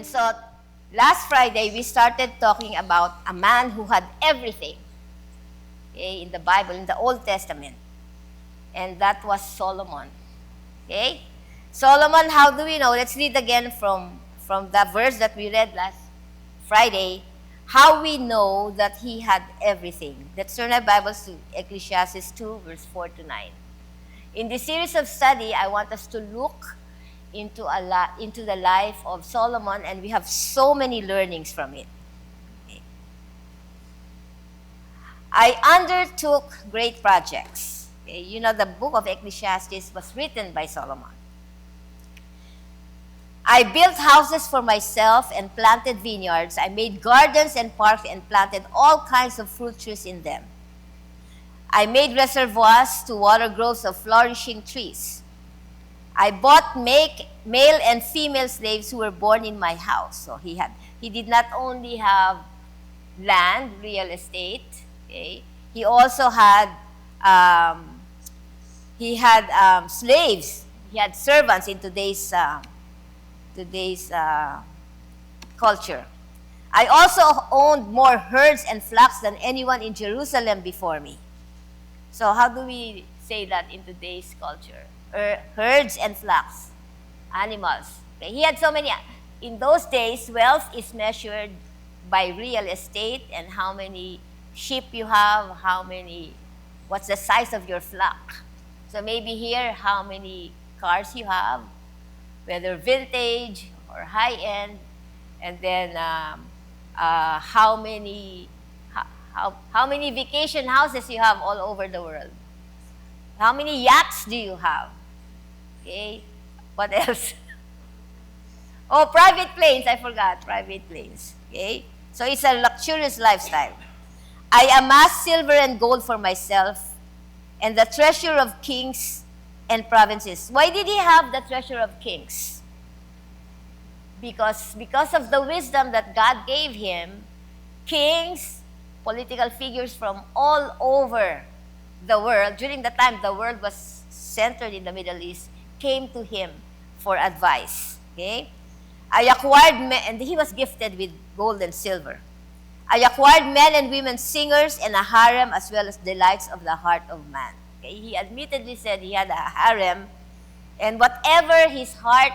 And so last Friday, we started talking about a man who had everything, okay, in the Bible, in the Old Testament. And that was Solomon. Okay? Solomon, how do we know? Let's read again from the verse that we read last Friday. How we know that he had everything. Let's turn our Bibles to Ecclesiastes 2, verse 4 to 9. In this series of study, I want us to look into the life of Solomon, and we have so many learnings from it. Okay. I undertook great projects. Okay. You know, the book of Ecclesiastes was written by Solomon. I built houses for myself and planted vineyards. I made gardens and parks and planted all kinds of fruit trees in them. I made reservoirs to water groves of flourishing trees. I bought male and female slaves who were born in my house. So he did not only have land, real estate. Okay? He also had slaves. He had servants in today's culture. I also owned more herds and flocks than anyone in Jerusalem before me. So how do we say that in today's culture? Herds and flocks, animals. Okay. He had so many. In those days, wealth is measured by real estate and how many sheep you have, what's the size of your flock. So maybe here, how many cars you have, whether vintage or high-end, and then how many vacation houses you have all over the world. How many yachts do you have? Okay, what else? Oh, private planes, I forgot, private planes. Okay, so it's a luxurious lifestyle. I amassed silver and gold for myself and the treasure of kings and provinces. Why did he have the treasure of kings? Because of the wisdom that God gave him, kings, political figures from all over the world, during the time the world was centered in the Middle East, came to him for advice. Okay? I acquired men, and he was gifted with gold and silver. I acquired men and women singers and a harem as well as delights of the heart of man. Okay? He admittedly said he had a harem, and whatever his heart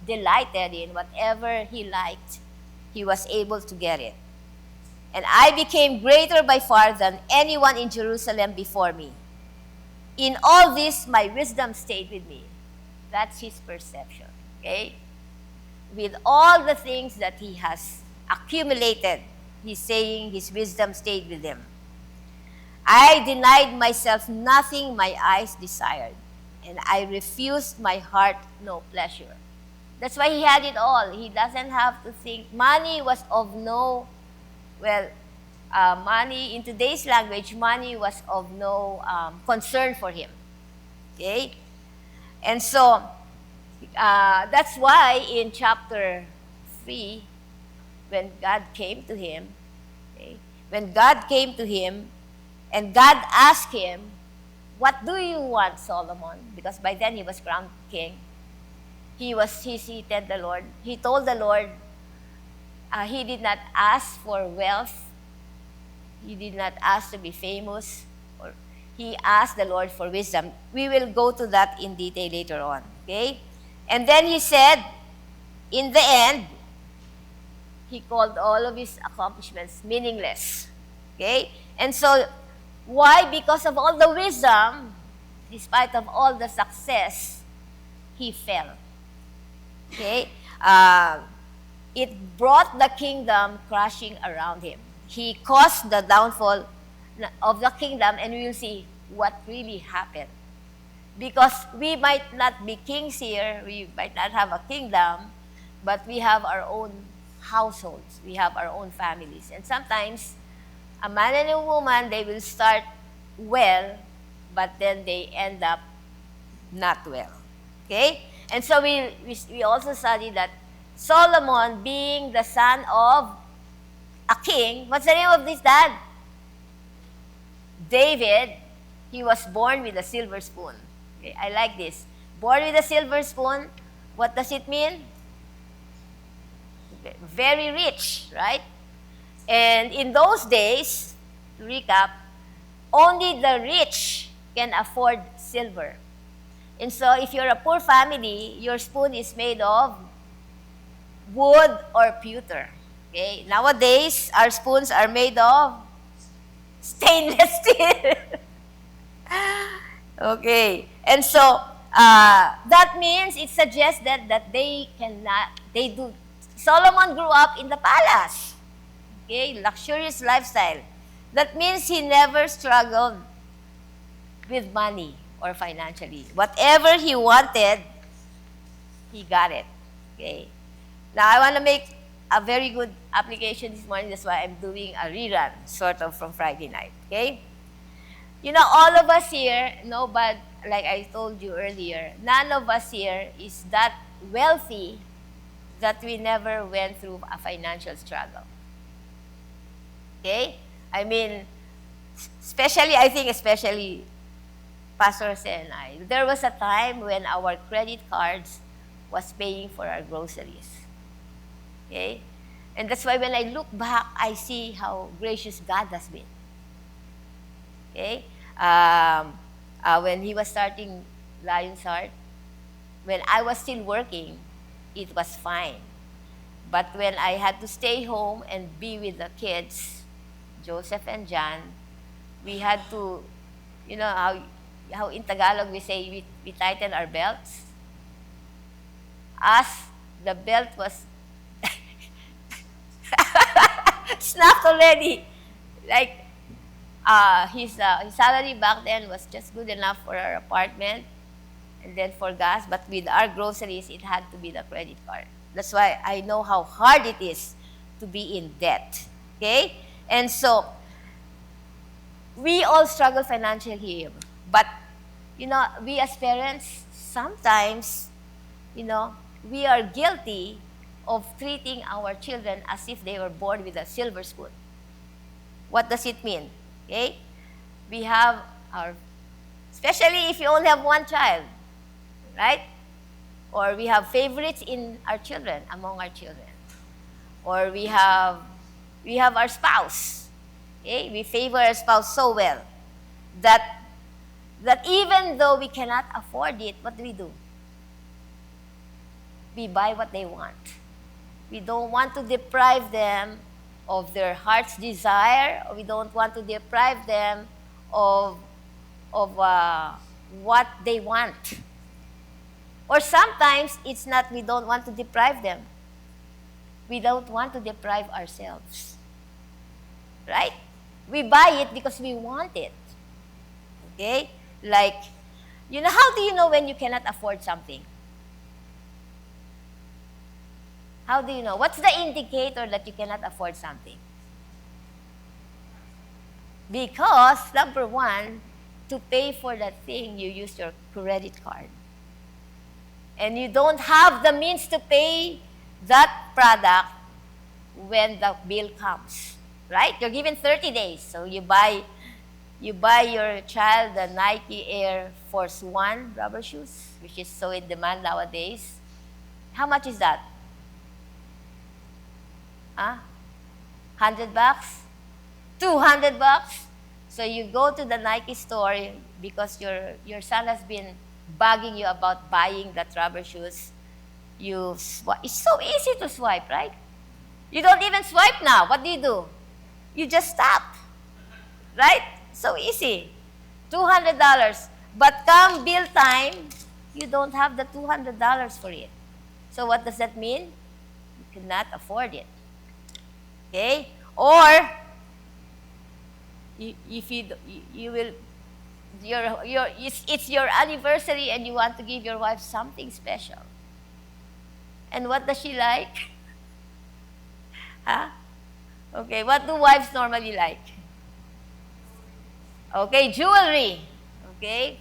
delighted in, whatever he liked, he was able to get it. And I became greater by far than anyone in Jerusalem before me. In all this, my wisdom stayed with me. That's his perception, okay? With all the things that he has accumulated, he's saying his wisdom stayed with him. I denied myself nothing my eyes desired, and I refused my heart no pleasure. That's why he had it all. He doesn't have to think. Money was of no, money, in today's language, money was of no concern for him. Okay? And so, that's why in chapter 3, when God came to him, okay, and God asked him, what do you want, Solomon? Because by then he was crowned king. He seated the Lord. He told the Lord, he did not ask for wealth. He did not ask to be famous. He asked the Lord for wisdom. We will go to that in detail later on. Okay? And then he said, in the end, he called all of his accomplishments meaningless. Okay? And so, why? Because of all the wisdom, despite of all the success, he fell. Okay? It brought the kingdom crashing around him. He caused the downfall of the kingdom, and we will see what really happened. Because we might not be kings here, we might not have a kingdom, but we have our own households, we have our own families. And sometimes, a man and a woman, they will start well, but then they end up not well. Okay? And so we also study that Solomon, being the son of a king, what's the name of this dad? David. He was born with a silver spoon. Okay, I like this. Born with a silver spoon, what does it mean? very rich, right? And in those days, to recap, only the rich can afford silver. And so if you're a poor family, your spoon is made of wood or pewter. Okay? Nowadays, our spoons are made of stainless steel. Okay. And so that means it suggests that they cannot, they do. Solomon grew up in the palace. Okay, luxurious lifestyle. That means he never struggled with money or financially. Whatever he wanted, he got it. Okay. Now I want to make a very good application this morning. That's why I'm doing a rerun, sort of, from Friday night. Okay. You know, all of us here, no, but like I told you earlier, none of us here is that wealthy that we never went through a financial struggle. Okay? I mean, especially Pastor Jose and I, there was a time when our credit cards was paying for our groceries. Okay? And that's why when I look back, I see how gracious God has been. Okay? When he was starting Lion's Heart, when I was still working, it was fine. But when I had to stay home and be with the kids, Joseph and John, we had to, you know how in Tagalog we say we tighten our belts? As the belt was snapped already. Like, his salary back then was just good enough for our apartment and then for gas, but with our groceries, it had to be the credit card. That's why I know how hard it is to be in debt. Okay? And so, we all struggle financially here. But, you know, we as parents, sometimes, you know, we are guilty of treating our children as if they were born with a silver spoon. What does it mean? Okay? We have our, especially if you only have one child, right? Or we have favorites in our children, among our children. Or we have our spouse. Okay? We favor our spouse so well that even though we cannot afford it, what do? We buy what they want. We don't want to deprive them of their heart's desire, or we don't want to deprive them of what they want. Or sometimes it's not we don't want to deprive them. We don't want to deprive ourselves. Right? We buy it because we want it. Okay? Like, you know, how do you know when you cannot afford something? How do you know? What's the indicator that you cannot afford something? Because, number one, to pay for that thing, you use your credit card. And you don't have the means to pay that product when the bill comes. Right? You're given 30 days. So you buy your child the Nike Air Force One rubber shoes, which is so in demand nowadays. How much is that? $100? $200? So you go to the Nike store because your son has been bugging you about buying that rubber shoes. It's so easy to swipe, right? You don't even swipe now. What do? You just stop. Right? So easy. $200. But come bill time, you don't have the $200 for it. So what does that mean? You cannot afford it. Okay? Or if you will, it's your anniversary and you want to give your wife something special. And what does she like? Huh? Okay, what do wives normally like? Okay, jewelry. Okay?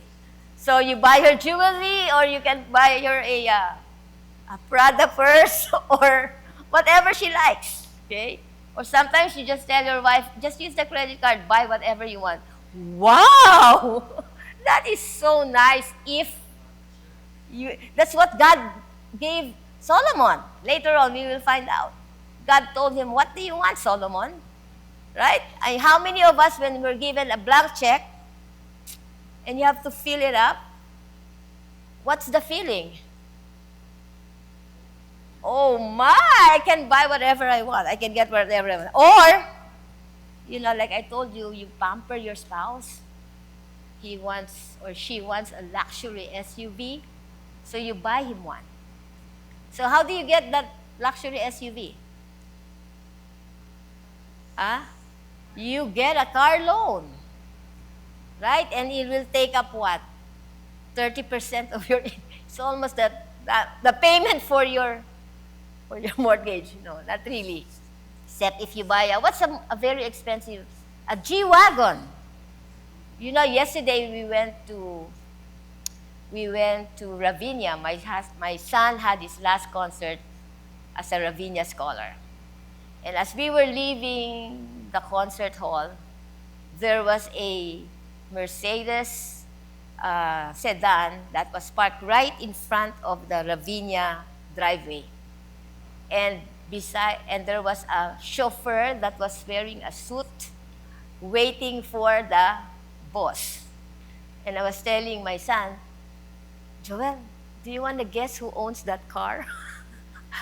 So you buy her jewelry, or you can buy her a Prada purse or whatever she likes. Okay? Or sometimes you just tell your wife, just use the credit card, buy whatever you want. Wow! That is so nice that's what God gave Solomon. Later on, we will find out. God told him, what do you want, Solomon? Right? And how many of us, when we're given a blank check and you have to fill it up, what's the feeling? Oh my, I can buy whatever I want. I can get whatever I want. Or, like I told you, you pamper your spouse. He wants or she wants a luxury SUV, so you buy him one. So how do you get that luxury SUV? You get a car loan, right? And it will take up what? 30% of your, it's almost the payment for your mortgage. No, not really. Except if you buy what's a very expensive, a G-Wagon. Yesterday we went to Ravinia. My son had his last concert as a Ravinia scholar. And as we were leaving the concert hall, there was a Mercedes sedan that was parked right in front of the Ravinia driveway. And there was a chauffeur that was wearing a suit waiting for the boss. And I was telling my son, Joel, do you want to guess who owns that car?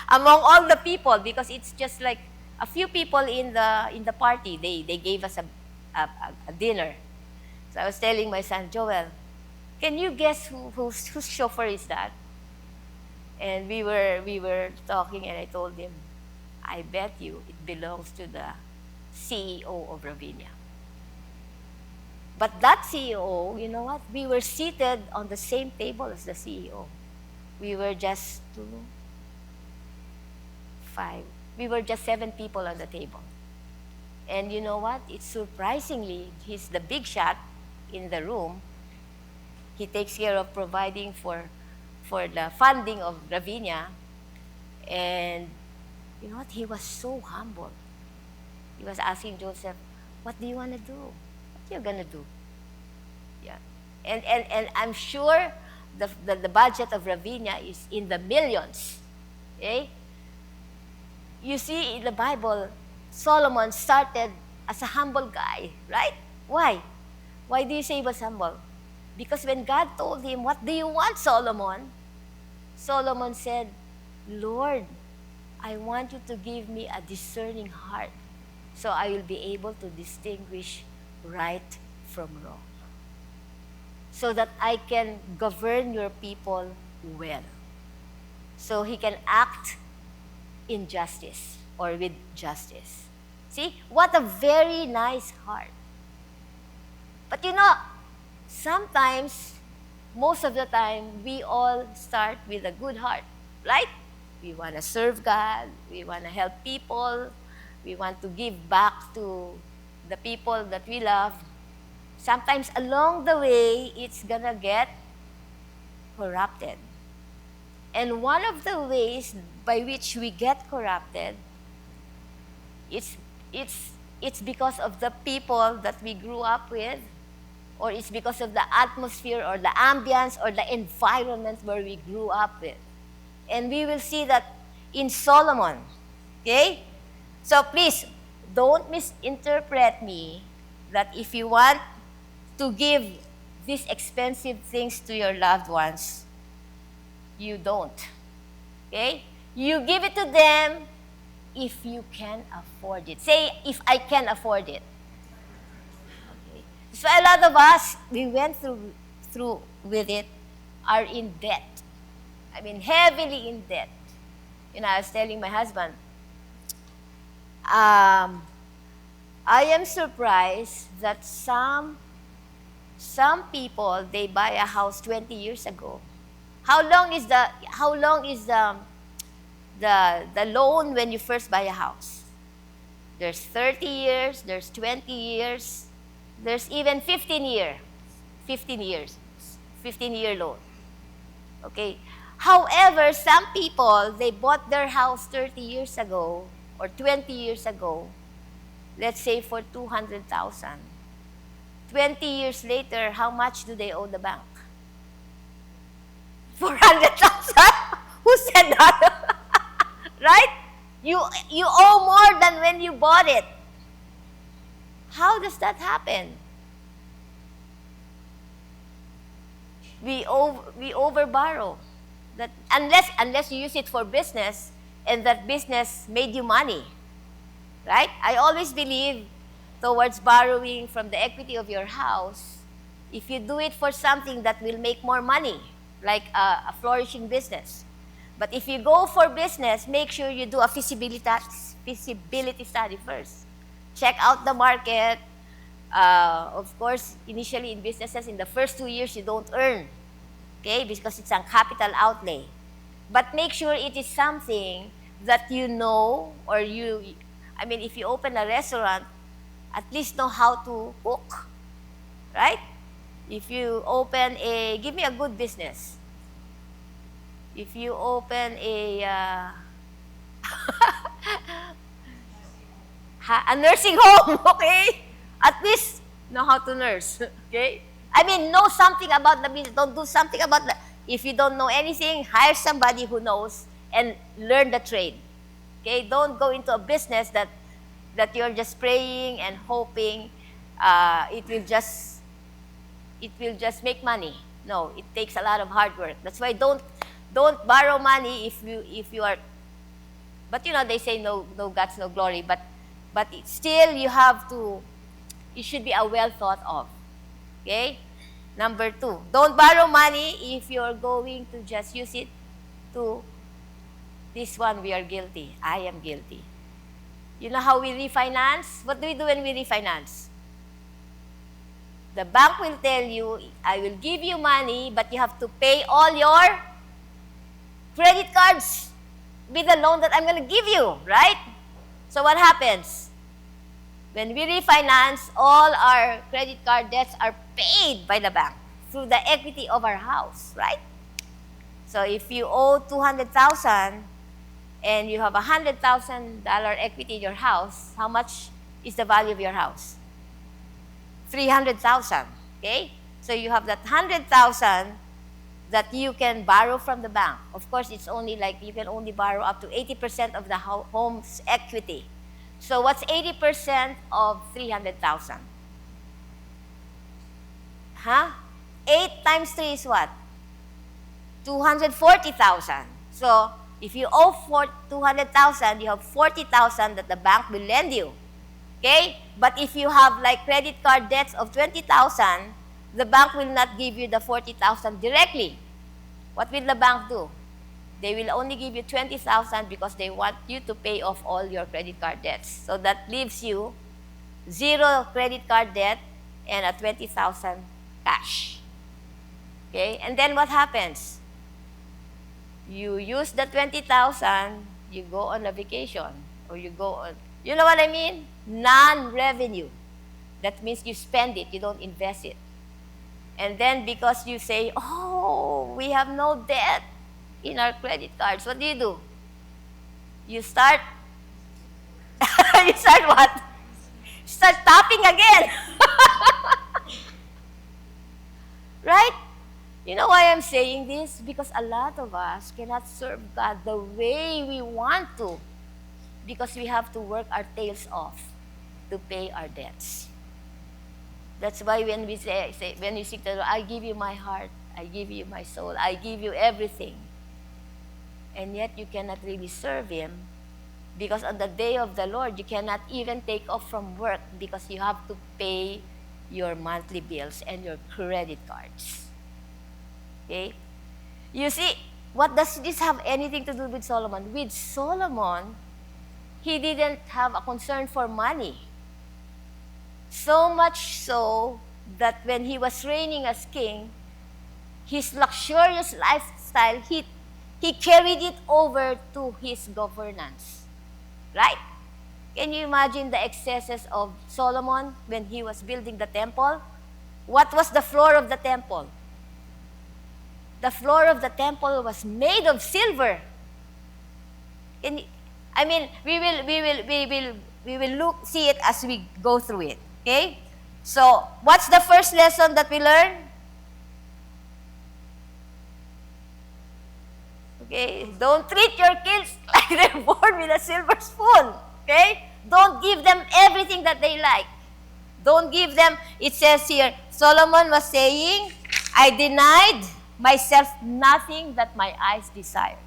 Among all the people, because it's just like a few people in the party. They gave us a dinner. So I was telling my son, Joel, can you guess whose chauffeur is that? And we were talking, and I told him, I bet you it belongs to the CEO of Ravinia. But that CEO, you know what? We were seated on the same table as the CEO. We were just 7 people on the table. And you know what? It's surprisingly, he's the big shot in the room. He takes care of providing for the funding of Ravinia. And you know what? He was so humble. He was asking Joseph, what do you want to do? What are you going to do? Yeah. And I'm sure the budget of Ravinia is in the millions. Okay? You see, in the Bible, Solomon started as a humble guy, right? Why? Why do you say he was humble? Because when God told him, what do you want, Solomon? Solomon said, Lord, I want you to give me a discerning heart so I will be able to distinguish right from wrong, so that I can govern your people well, so he can act in justice or with justice. See, what a very nice heart. But sometimes, most of the time, we all start with a good heart, right? We want to serve God, we want to help people, we want to give back to the people that we love. Sometimes along the way, it's gonna get corrupted. And one of the ways by which we get corrupted, it's because of the people that we grew up with, or it's because of the atmosphere or the ambience or the environment where we grew up with. And we will see that in Solomon. Okay? So please, don't misinterpret me that if you want to give these expensive things to your loved ones, you don't. Okay? You give it to them if you can afford it. Say, if I can afford it. Okay. So a lot of us, we went through with it, are in debt. I mean, heavily in debt. I was telling my husband, I am surprised that some people, they buy a house 20 years ago. How long is the loan when you first buy a house? There's 30 years, there's 20 years, there's even 15 year loan. Okay. However, some people, they bought their house 30 years ago or 20 years ago, let's say for 200,000. 20 years later, how much do they owe the bank? 400,000? Who said that? Right? You owe more than when you bought it. How does that happen? We over borrow. That unless you use it for business and that business made you money. Right? I always believe towards borrowing from the equity of your house, if you do it for something that will make more money, like a flourishing business. But if you go for business, make sure you do a feasibility study first. Check out the market. Of course, initially in businesses, in the first 2 years, you don't earn, okay, because it's a capital outlay. But make sure it is something that you know, or if you open a restaurant, at least know how to cook, right? If you open give me a good business. If you open a nursing home, okay? At least know how to nurse, okay? Know something about the business. Don't do something about the... If you don't know anything, hire somebody who knows and learn the trade. Okay? Don't go into a business that you're just praying and hoping it will just make money. No, it takes a lot of hard work. That's why don't borrow money if you are... But they say no guts, no glory. But still you should be a well thought of. Okay? Number 2, don't borrow money if you're going to just use it to... This one, we are guilty. I am guilty. You know how we refinance? What do we do when we refinance? The bank will tell you, I will give you money, but you have to pay all your credit cards with the loan that I'm going to give you, right? So what happens? When we refinance, all our credit card debts are paid by the bank through the equity of our house, right? So if you owe $200,000 and you have $100,000 equity in your house, how much is the value of your house? $300,000, okay? So you have that $100,000 that you can borrow from the bank. Of course, it's only you can only borrow up to 80% of the home's equity. So what's 80% of 300,000? 8 times 3 is what? 240,000. So if you owe 200,000, you have 40,000 that the bank will lend you. Okay? But if you have credit card debts of 20,000, the bank will not give you the 40,000 directly. What will the bank do? They will only give you 20,000 because they want you to pay off all your credit card debts. So that leaves you 0 credit card debt and a 20,000 cash. Okay? And then what happens? You use the 20,000, you go on a vacation, or you go on... You know what I mean? Non-revenue. That means you spend it, you don't invest it. And then because you say, oh, we have no debt in our credit cards, what do? You start... you start what? Start tapping again. Right? You know why I'm saying this? Because a lot of us cannot serve God the way we want to, because we have to work our tails off to pay our debts. That's why when we say when you seek the Lord, I give you my heart, I give you my soul, I give you everything. And yet you cannot really serve Him, because on the day of the Lord, you cannot even take off from work because you have to pay your monthly bills and your credit cards. Okay? You see, what does this have anything to do with Solomon? With Solomon, he didn't have a concern for money. So much so that when he was reigning as king, his luxurious lifestyle, he carried it over to his governance. Right? Can you imagine the excesses of Solomon when he was building the temple? What was the floor of the temple? The floor of the temple was made of silver. We will see it as we go through it. Okay? So, what's the first lesson that we learn? Okay? Don't treat your kids like they're born with a silver spoon. Okay? Don't give them everything that they like. Don't give them, it says here, Solomon was saying, I denied myself nothing that my eyes desired.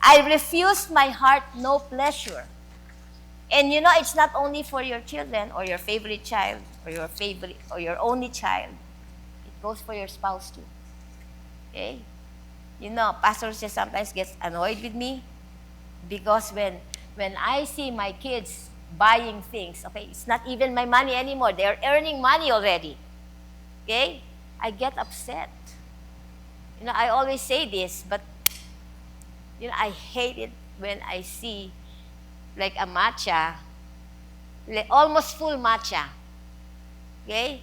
I refused my heart no pleasure. And you know, it's not only for your children or your favorite child or your only child. It goes for your spouse too. Okay? You know, pastors just sometimes gets annoyed with me because when I see my kids buying things, okay, it's not even my money anymore. They're earning money already. Okay? I get upset. You know, I always say this, but you know, I hate it when I see like a matcha, almost full matcha. Okay?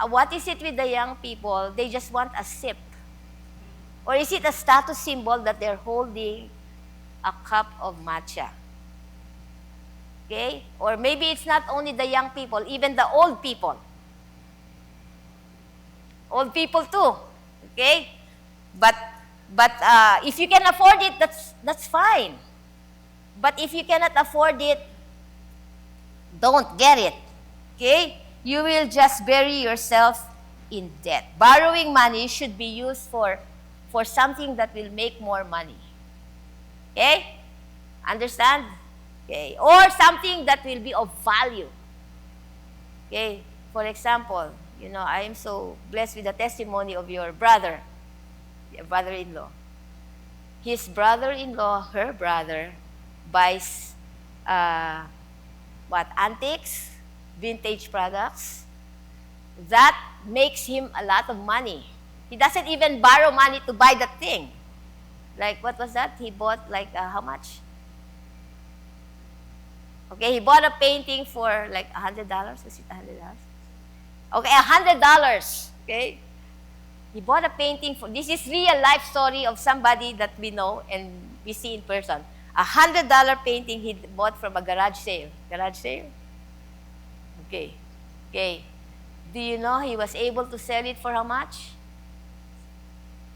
What is it with the young people? They just want a sip. Or is it a status symbol that they're holding a cup of matcha? Okay? Or maybe it's not only the young people, even the old people. Old people too. Okay? But if you can afford it, that's fine. But if you cannot afford it, don't get it. Okay? You will just bury yourself in debt. Borrowing money should be used for something that will make more money. Okay? Understand? Okay. Or something that will be of value. Okay? For example, you know, I am so blessed with the testimony of your brother, your brother-in-law. His brother-in-law, her brother, buys antiques, vintage products. That makes him a lot of money. He doesn't even borrow money to buy that thing. Like, what was that? He bought like, how much? Okay, he bought a painting for like $100. Was it $100? Okay, $100. Okay? He bought a painting for, this is real life story of somebody that we know and we see in person. $100 painting he bought from a garage sale. Garage sale? Okay. Okay. Do you know he was able to sell it for how much?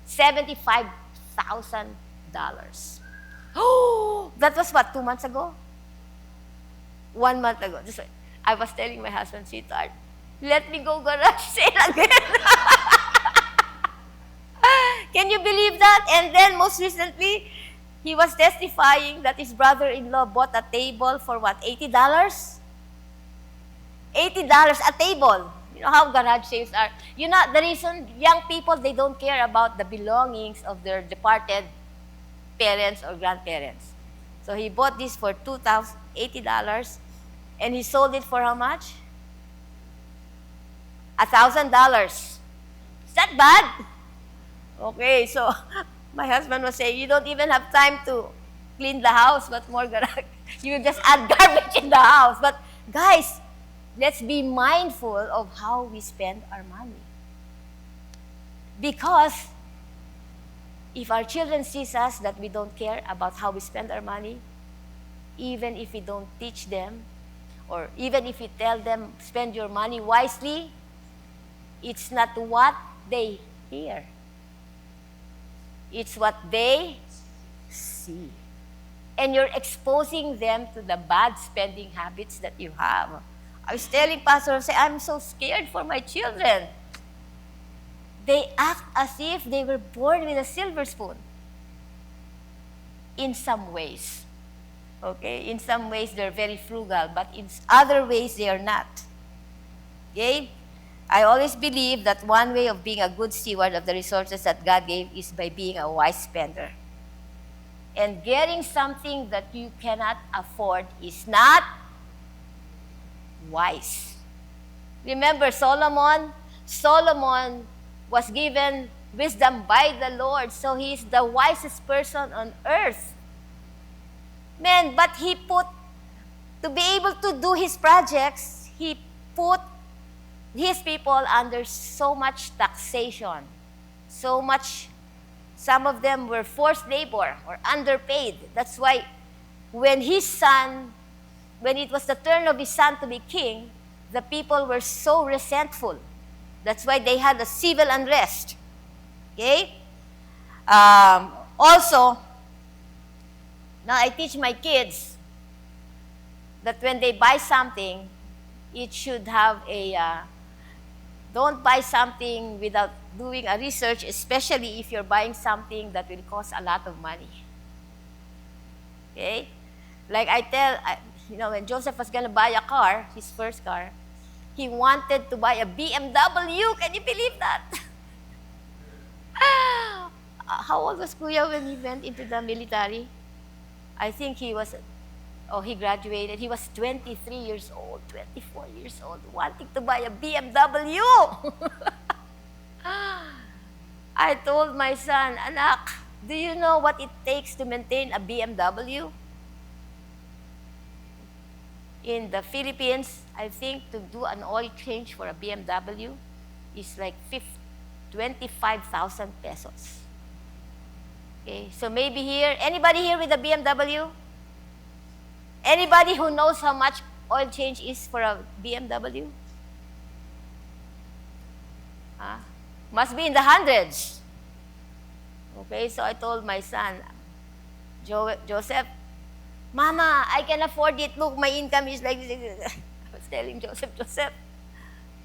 $75,000. Oh, that was what, 2 months ago? 1 month ago. I was telling my husband, sweetheart, let me go garage sale again. Can you believe that? And then most recently, he was testifying that his brother-in-law bought a table for what, $80? $80 a table. You know how garage sales are. You know, the reason young people, they don't care about the belongings of their departed parents or grandparents. So he bought this for $80, and he sold it for how much? $1,000. Is that bad? Okay, so my husband was saying, you don't even have time to clean the house, but more garage. You just add garbage in the house. But guys, let's be mindful of how we spend our money. Because if our children sees us that we don't care about how we spend our money, even if we don't teach them, or even if we tell them, spend your money wisely, it's not what they hear. It's what they see. And you're exposing them to the bad spending habits that you have. I was telling Pastor, I'm so scared for my children. They act as if they were born with a silver spoon. In some ways. Okay? In some ways, they're very frugal, but in other ways, they are not. Okay? I always believe that one way of being a good steward of the resources that God gave is by being a wise spender. And getting something that you cannot afford is not wise. Remember Solomon? Solomon was given wisdom by the Lord, so he is the wisest person on earth. Man, but to be able to do his projects, he put his people under so much taxation, so much, some of them were forced labor or underpaid. That's why when it was the turn of his son to be king, the people were so resentful. That's why they had a civil unrest. Okay? Also, now I teach my kids that when they buy something, it should have don't buy something without doing a research, especially if you're buying something that will cost a lot of money. Okay? Like when Joseph was going to buy a car, his first car, he wanted to buy a BMW. Can you believe that? How old was Kuya when he went into the military? I think he graduated. He was 23 years old, 24 years old, wanting to buy a BMW. I told my son, anak, do you know what it takes to maintain a BMW? In the Philippines, I think to do an oil change for a BMW is like 25,000 pesos. Okay, so maybe here, anybody here with a BMW? Anybody who knows how much oil change is for a BMW? Must be in the hundreds. Okay, so I told my son, Joseph, Mama, I can afford it. Look, my income is like this. I was telling Joseph,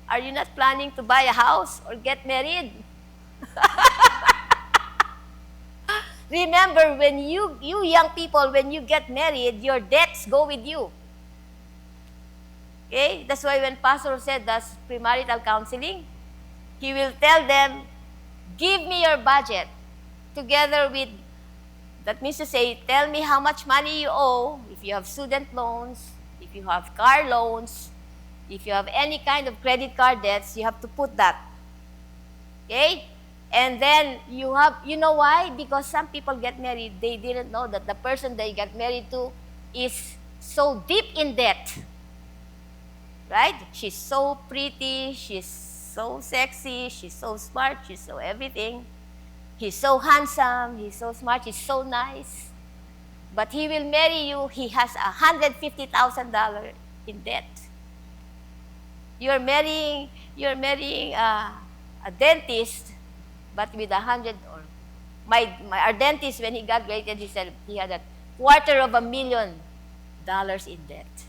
are you not planning to buy a house or get married? Remember, when you young people, when you get married, your debts go with you. Okay? That's why when Pastor said that's premarital counseling, he will tell them, give me your budget together with, that means to say, tell me how much money you owe, if you have student loans, if you have car loans, if you have any kind of credit card debts, you have to put that. Okay? And then you know why? Because some people get married, they didn't know that the person they got married to is so deep in debt. Right? She's so pretty, she's so sexy, she's so smart, she's so everything. He's so handsome, he's so smart, he's so nice. But he will marry you, he has $150,000 in debt. You're marrying a dentist, but with 100 or our dentist, when he got graded, he said he had $250,000 in debt.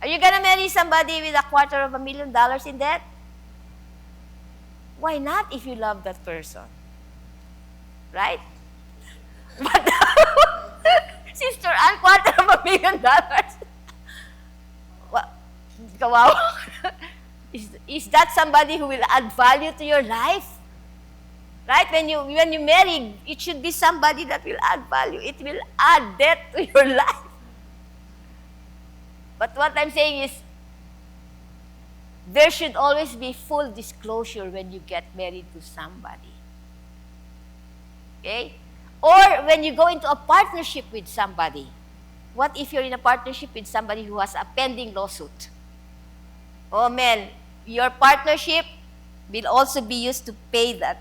Are you gonna marry somebody with $250,000 in debt? Why not if you love that person? Right? But Sister Ann, $250,000. Well, kawawa. Is that somebody who will add value to your life? Right? When you marry, it should be somebody that will add value. It will add depth to your life. But what I'm saying is, there should always be full disclosure when you get married to somebody. Okay? Or when you go into a partnership with somebody. What if you're in a partnership with somebody who has a pending lawsuit? Oh man, your partnership will also be used to pay the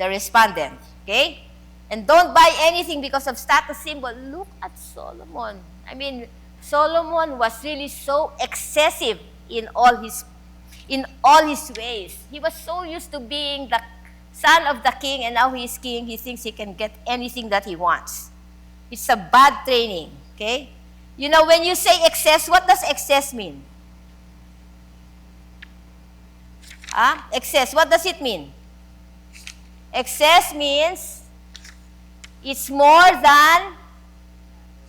respondent. Okay? And don't buy anything because of status symbol. Look at Solomon. I mean, Solomon was really so excessive in all his ways. He was so used to being the son of the king, and now he's king. He thinks he can get anything that he wants. It's a bad training. Okay? You know, when you say excess, what does excess mean? Excess, what does it mean? Excess means it's more than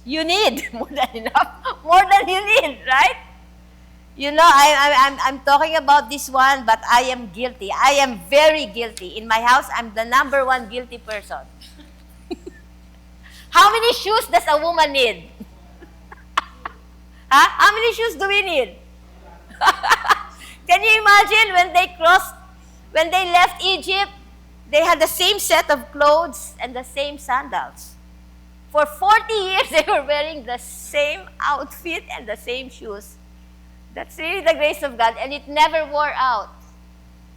you need. More than enough. More than you need, right? You know, I'm talking about this one, but I am guilty. I am very guilty. In my house, I'm the #1 guilty person. How many shoes does a woman need? How many shoes do we need? Can you imagine when they left Egypt, they had the same set of clothes and the same sandals. For 40 years, they were wearing the same outfit and the same shoes. That's really the grace of God, and it never wore out.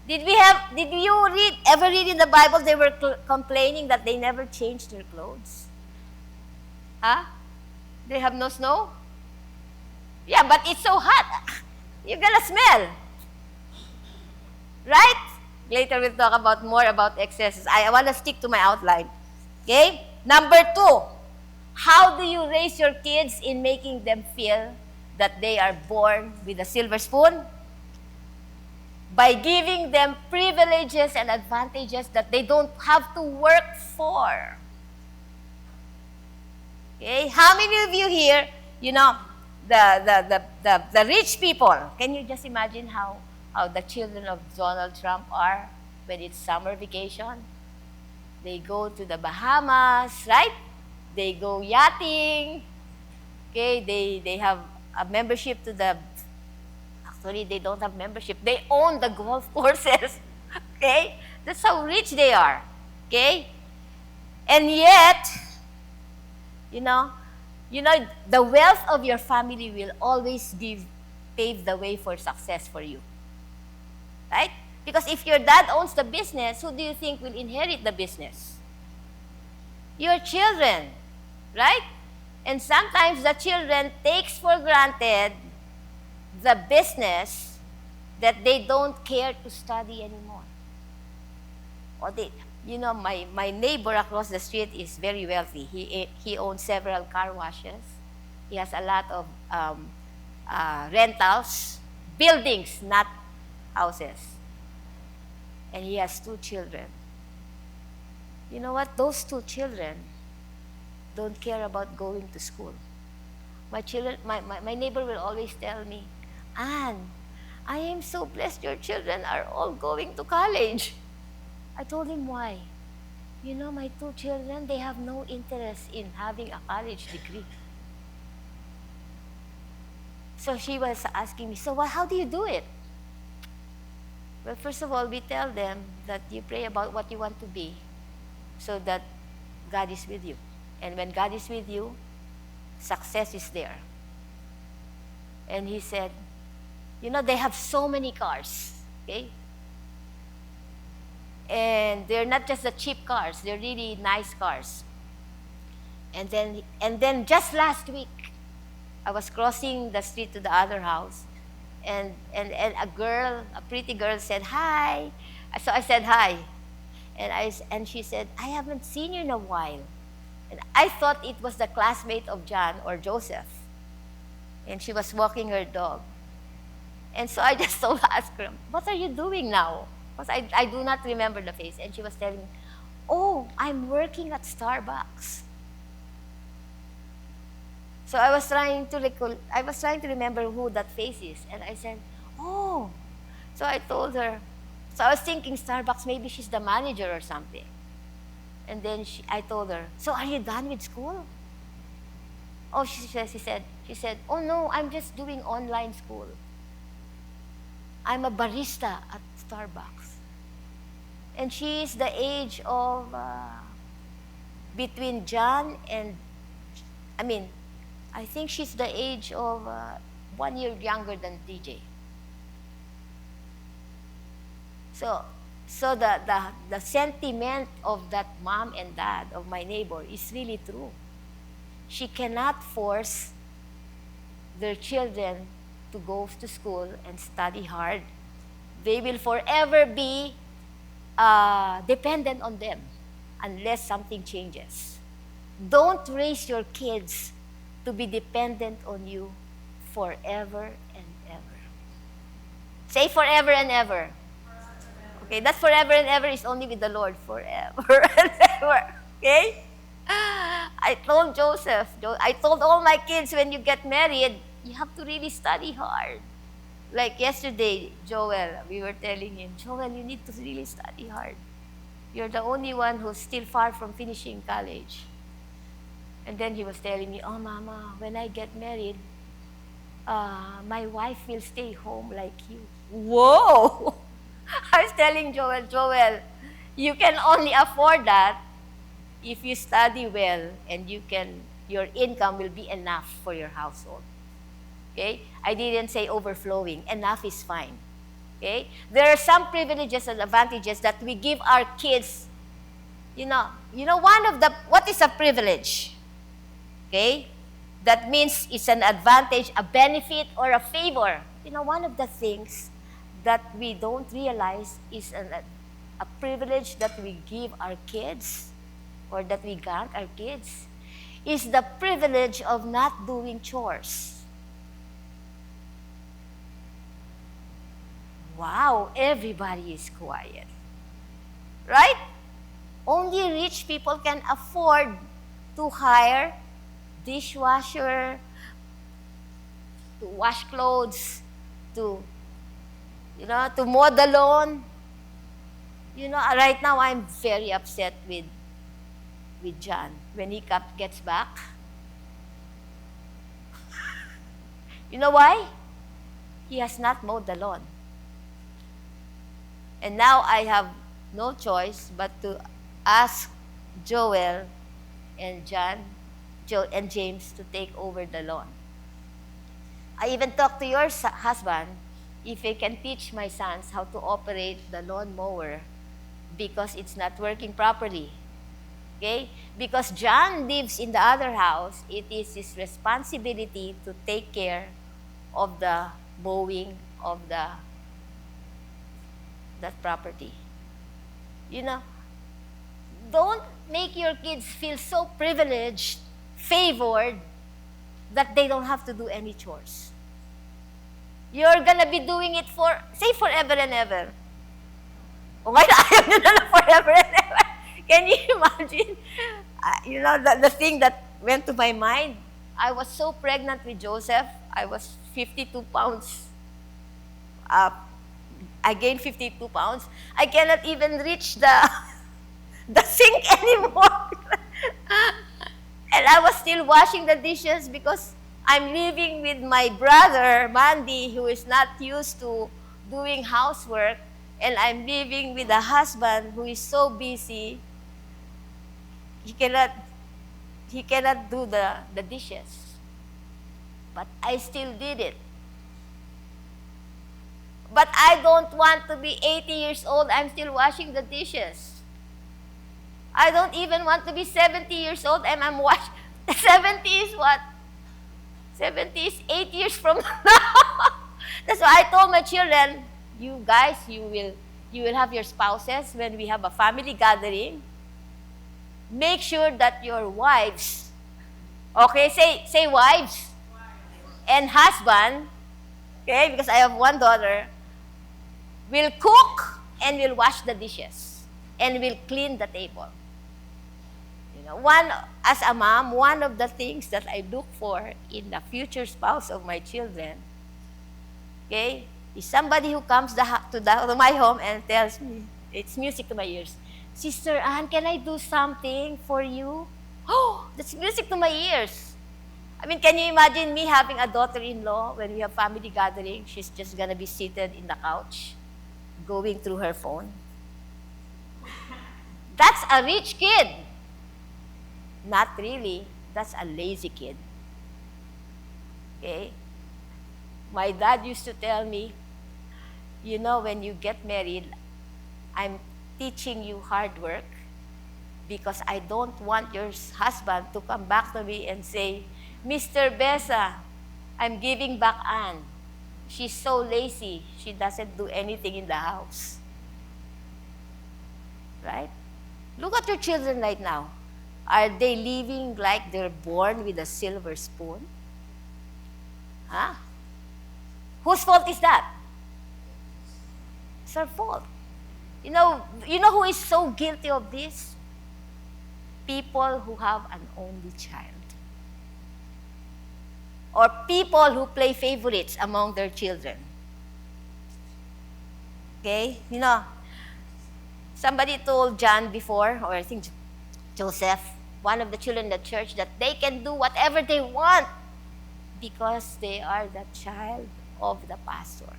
Did you ever read in the Bible they were complaining that they never changed their clothes? They have no snow? Yeah, but it's so hot. You're gonna smell. Right? Later we'll talk about more about excesses. I want to stick to my outline. Okay? Number 2, how do you raise your kids in making them feel that they are born with a silver spoon? By giving them privileges and advantages that they don't have to work for. Okay? How many of you here, the rich people, can you just imagine how the children of Donald Trump are when it's summer vacation? They go to the Bahamas, right? They go yachting. Okay, they have a membership to the, actually they don't have membership. They own the golf courses. Okay? That's how rich they are. Okay? And yet, you know, the wealth of your family will always pave the way for success for you. Right? Because if your dad owns the business, who do you think will inherit the business? Your children. Right? And sometimes the children takes for granted the business that they don't care to study anymore. Or my neighbor across the street is very wealthy. He owns several car washes. He has a lot of rentals, buildings, not houses. And he has 2 children. You know what? Those 2 children don't care about going to school. My neighbor will always tell me, Anne, I am so blessed your children are all going to college. I told him why. My 2 children, they have no interest in having a college degree. So she was asking me, so how do you do it? Well, first of all, we tell them that you pray about what you want to be so that God is with you. And when God is with you, success is there. And he said, they have so many cars, okay? And they're not just the cheap cars, they're really nice cars. And then just last week, I was crossing the street to the other house, and a pretty girl said, hi. So I said, hi. And she said, I haven't seen you in a while. And I thought it was the classmate of John or Joseph. And she was walking her dog. And so I just asked her, what are you doing now? Because I do not remember the face. And she was telling me, oh, I'm working at Starbucks. So I was trying to remember who that face is. And I said, oh. So I told her, so I was thinking Starbucks, maybe she's the manager or something. And then I told her, so are you done with school? Oh, she said, oh no, I'm just doing online school. I'm a barista at Starbucks. And she's the age of, between John and, I think she's the age of 1 year younger than DJ. So the sentiment of that mom and dad of my neighbor is really true. She cannot force their children to go to school and study hard. They will forever be dependent on them unless something changes. Don't raise your kids to be dependent on you forever and ever. Say forever and ever. Okay, that forever and ever is only with the Lord. Forever and ever. Okay? I told Joseph, I told all my kids, when you get married, you have to really study hard. Like yesterday, Joel, we were telling him, Joel, you need to really study hard. You're the only one who's still far from finishing college. And then he was telling me, oh, Mama, when I get married, my wife will stay home like you. Whoa! I was telling Joel, you can only afford that if you study well and your income will be enough for your household. Okay? I didn't say overflowing. Enough is fine. Okay? There are some privileges and advantages that we give our kids. What is a privilege? Okay? That means it's an advantage, a benefit, or a favor. One of the things that we don't realize is a privilege that we give our kids or that we grant our kids is the privilege of not doing chores. Wow, everybody is quiet. Right? Only rich people can afford to hire dishwasher, to wash clothes, to to mow the lawn. Right now I'm very upset with John when he gets back. You know why? He has not mowed the lawn. And now I have no choice but to ask Joel and James to take over the lawn. I even talked to your husband if he can teach my sons how to operate the lawn mower because it's not working properly. Okay? Because John lives in the other house, it is his responsibility to take care of the mowing of that property. Don't make your kids feel so privileged, favored, that they don't have to do any chores. You're gonna be doing it say forever and ever. Okay, ayaw nyo na lang forever and ever. Can you imagine? The thing that went to my mind, I was so pregnant with Joseph, I was 52 pounds. I gained 52 pounds. I cannot even reach the sink anymore. And I was still washing the dishes because I'm living with my brother, Mandy, who is not used to doing housework. And I'm living with a husband who is so busy, he cannot do the dishes. But I still did it. But I don't want to be 80 years old, I'm still washing the dishes. I don't even want to be 70 years old and I'm washing. 70 is what? 70 is 8 years from now. That's why I told my children, you guys, you will have your spouses when we have a family gathering. Make sure that your wives, okay, say wives, and husband, okay, because I have one daughter, will cook and will wash the dishes and will clean the table. As a mom, one of the things that I look for in the future spouse of my children, okay, is somebody who comes to my home and tells me, it's music to my ears, Sister Ann, can I do something for you? Oh, that's music to my ears. I mean, can you imagine me having a daughter-in-law when we have family gathering? She's just going to be seated in the couch, going through her phone. That's a rich kid. Not really. That's a lazy kid. Okay? My dad used to tell me, when you get married, I'm teaching you hard work because I don't want your husband to come back to me and say, Mr. Besa, I'm giving back Ann. She's so lazy. She doesn't do anything in the house. Right? Look at your children right now. Are they living like they're born with a silver spoon? Huh? Whose fault is that? It's our fault. You know who is so guilty of this? People who have an only child. Or people who play favorites among their children. Okay? Somebody told John before, or I think Joseph, one of the children in the church, that they can do whatever they want because they are the child of the pastor.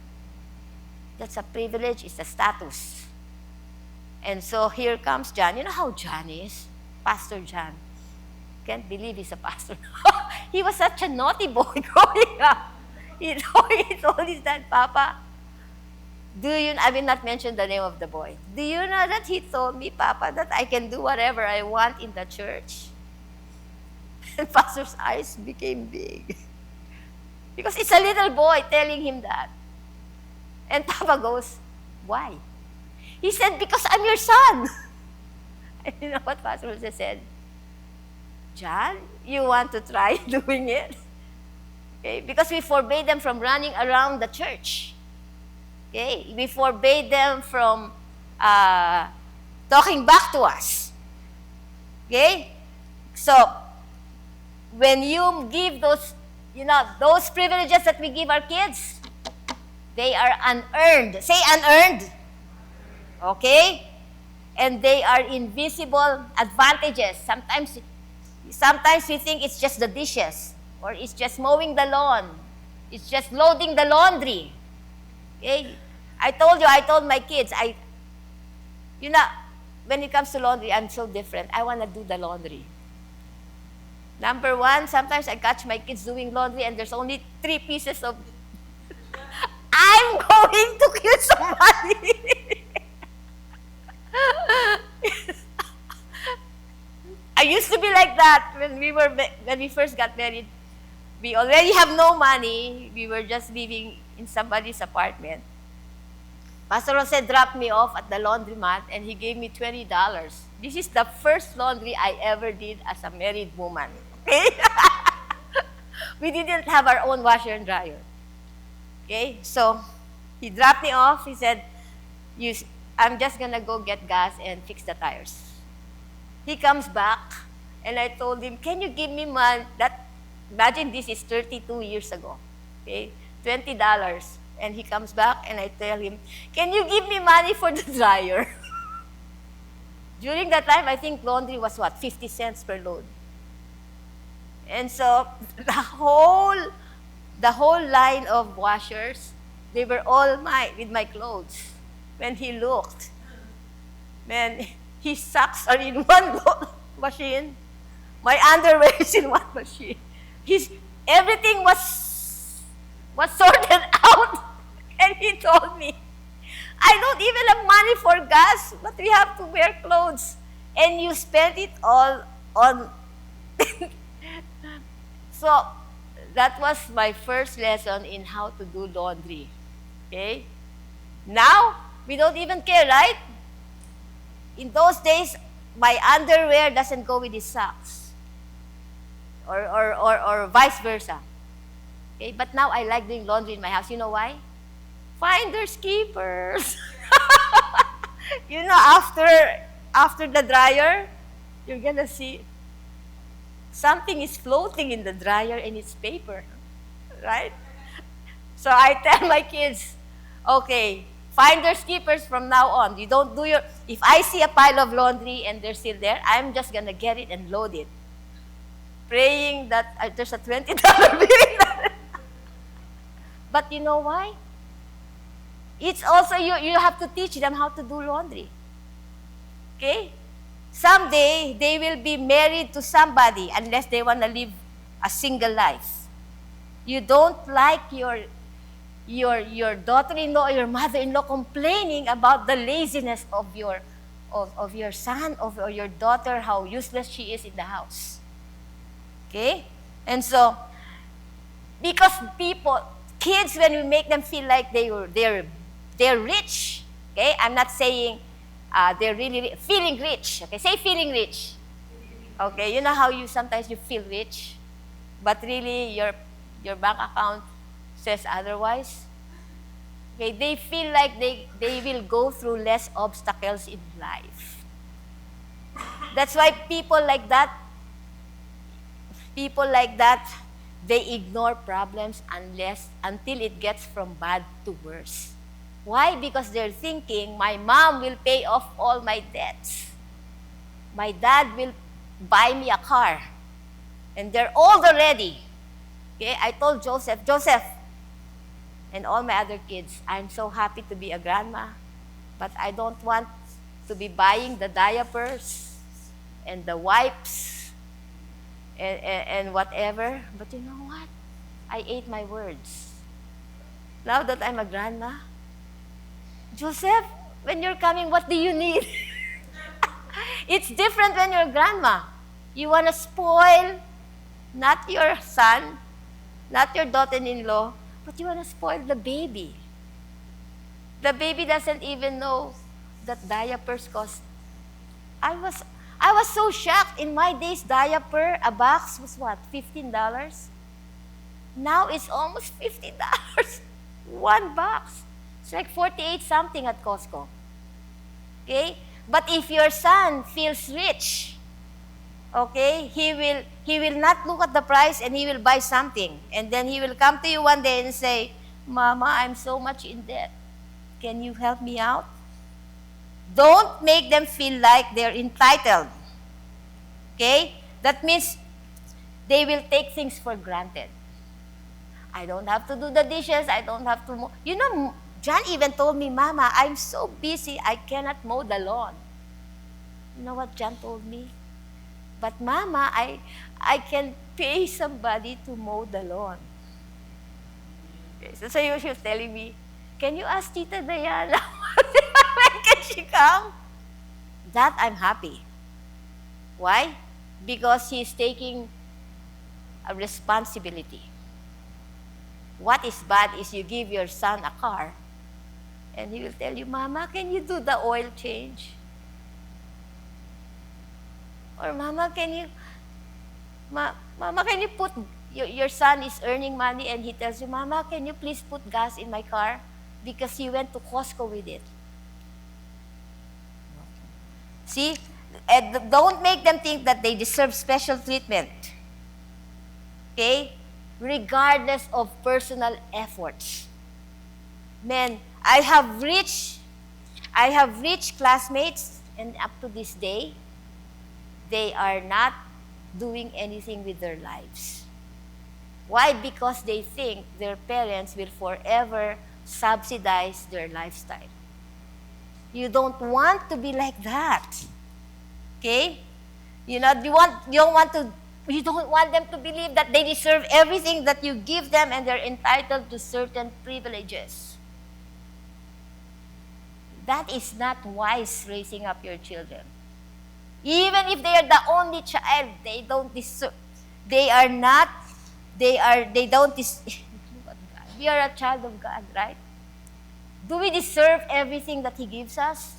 That's a privilege, it's a status. And so here comes John. You know how John is? Pastor John. Can't believe he's a pastor. He was such a naughty boy growing up. He told his dad, Papa, I will not mention the name of the boy. Do you know that he told me, Papa, that I can do whatever I want in the church? And Pastor's eyes became big. Because it's a little boy telling him that. And Papa goes, why? He said, because I'm your son. And you know what Pastor Jose said? John, you want to try doing it? Okay? Because we forbade them from running around the church. Okay? We forbade them from talking back to us. Okay? So, when you give those, those privileges that we give our kids, they are unearned. Say unearned. Okay? And they are invisible advantages. Sometimes we think it's just the dishes, or it's just mowing the lawn. It's just loading the laundry. Okay? I told my kids, when it comes to laundry, I'm so different. I want to do the laundry. Number one, sometimes I catch my kids doing laundry and there's only 3 pieces of... I'm going to kill somebody. I used to be like that when we first got married. We already have no money. We were just living in somebody's apartment. Pastor Jose dropped me off at the laundromat and he gave me $20. This is the first laundry I ever did as a married woman. Okay? We didn't have our own washer and dryer. Okay? So, he dropped me off. He said, I'm just going to go get gas and fix the tires. He comes back, and I told him, can you give me money? Imagine this is 32 years ago. Okay? $20. And he comes back, and I tell him, can you give me money for the dryer? During that time, I think laundry was 50 cents per load. And so the whole line of washers, they were all with my clothes. When he looked, man, his socks are in one machine. My underwear is in one machine. Everything was sorted out. And he told me, I don't even have money for gas, but we have to wear clothes. And you spent it all on... So, that was my first lesson in how to do laundry. Okay? Now, we don't even care, right? In those days, my underwear doesn't go with his socks. Or vice versa. Okay? But now I like doing laundry in my house. You know why? Finders keepers. After the dryer, you're gonna see something is floating in the dryer and it's paper, right? So I tell my kids, okay, finders keepers from now on. You don't do if I see a pile of laundry and they're still there, I'm just gonna get it and load it, praying that there's a $20 bill. But you know why? It's also you have to teach them how to do laundry. Okay? Someday, they will be married to somebody unless they want to live a single life. You don't like your daughter-in-law or your mother-in-law complaining about the laziness of your son or your daughter, how useless she is in the house. Okay? And so, because kids, when we make them feel like they're rich, okay? I'm not saying they're really feeling rich. Okay, say feeling rich. Okay, you know how sometimes you feel rich, but really your bank account says otherwise. Okay, they feel like they will go through less obstacles in life. That's why people like that, they ignore problems until it gets from bad to worse. Why? Because they're thinking, my mom will pay off all my debts. My dad will buy me a car. And they're old already. Okay, I told Joseph, and all my other kids, I'm so happy to be a grandma, but I don't want to be buying the diapers and the wipes and whatever. But you know what? I ate my words. Now that I'm a grandma, Joseph, when you're coming, what do you need? It's different when you're grandma. You want to spoil not your son, not your daughter-in-law, but you want to spoil the baby. The baby doesn't even know that diapers cost. I was I was so shocked. In my days, diaper, a box was what, $15? Now it's almost $50. One box. It's like 48 something at Costco. Okay? But if your son feels rich, okay, he will not look at the price and he will buy something. And then he will come to you one day and say, Mama, I'm so much in debt. Can you help me out? Don't make them feel like they're entitled. Okay? That means they will take things for granted. I don't have to do the dishes. I don't have to mow. You know, John even told me, Mama, I'm so busy, I cannot mow the lawn. You know what John told me? But Mama, I can pay somebody to mow the lawn. Okay, so she was telling me, can you ask Tita Diana when can she come? That I'm happy. Why? Because he's taking a responsibility. What is bad is you give your son a car and he will tell you, Mama, can you do the oil change? Or Mama, can you put, your son is earning money and he tells you, Mama, can you please put gas in my car? Because he went to Costco with it. See? And don't make them think that they deserve special treatment. Okay? Regardless of personal efforts. Men, I have rich classmates, and up to this day, they are not doing anything with their lives. Why? Because they think their parents will forever subsidize their lifestyle. You don't want to be like that. Okay? You don't want them to believe that they deserve everything that you give them and they're entitled to certain privileges. That is not wise raising up your children. Even if they are the only child, they don't deserve. We are a child of God, right? Do we deserve everything that He gives us?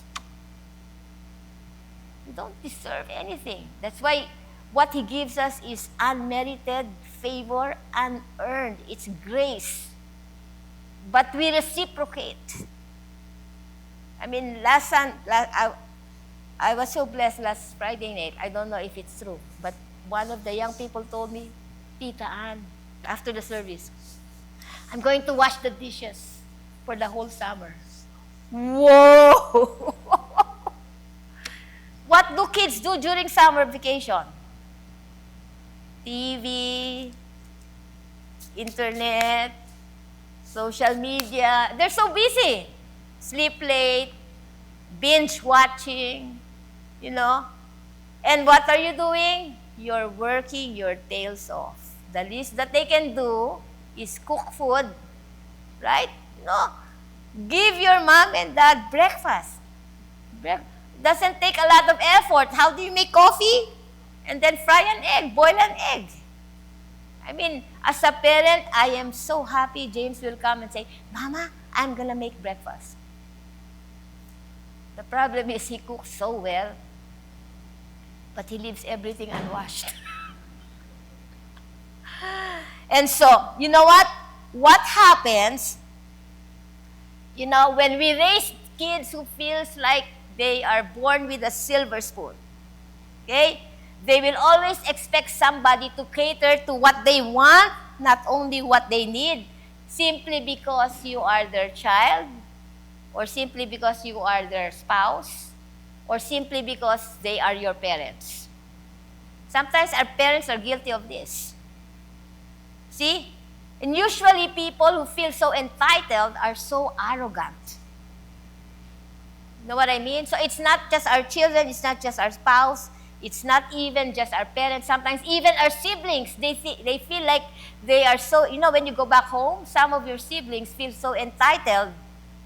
We don't deserve anything. That's why what He gives us is unmerited favor, unearned. It's grace. But we reciprocate. I mean, I was so blessed last Friday night. I don't know if it's true, but one of the young people told me, Tita Ann, after the service, I'm going to wash the dishes for the whole summer. Whoa! What do kids do during summer vacation? TV, internet, social media. They're so busy. Sleep late, binge watching, And what are you doing? You're working your tails off. The least that they can do is cook food, right? Give your mom and dad breakfast. Doesn't take a lot of effort. How do you make coffee? And then fry an egg, boil an egg. I mean, as a parent, I am so happy James will come and say, Mama, I'm gonna make breakfast. The problem is he cooks so well, but he leaves everything unwashed. And so, you know what? What happens, when we raise kids who feels like they are born with a silver spoon, okay? They will always expect somebody to cater to what they want, not only what they need, simply because you are their child, or simply because you are their spouse, or simply because they are your parents. Sometimes our parents are guilty of this. See? And usually people who feel so entitled are so arrogant. You know what I mean? So it's not just our children, it's not just our spouse, it's not even just our parents. Sometimes even our siblings, they feel like they are so, when you go back home, some of your siblings feel so entitled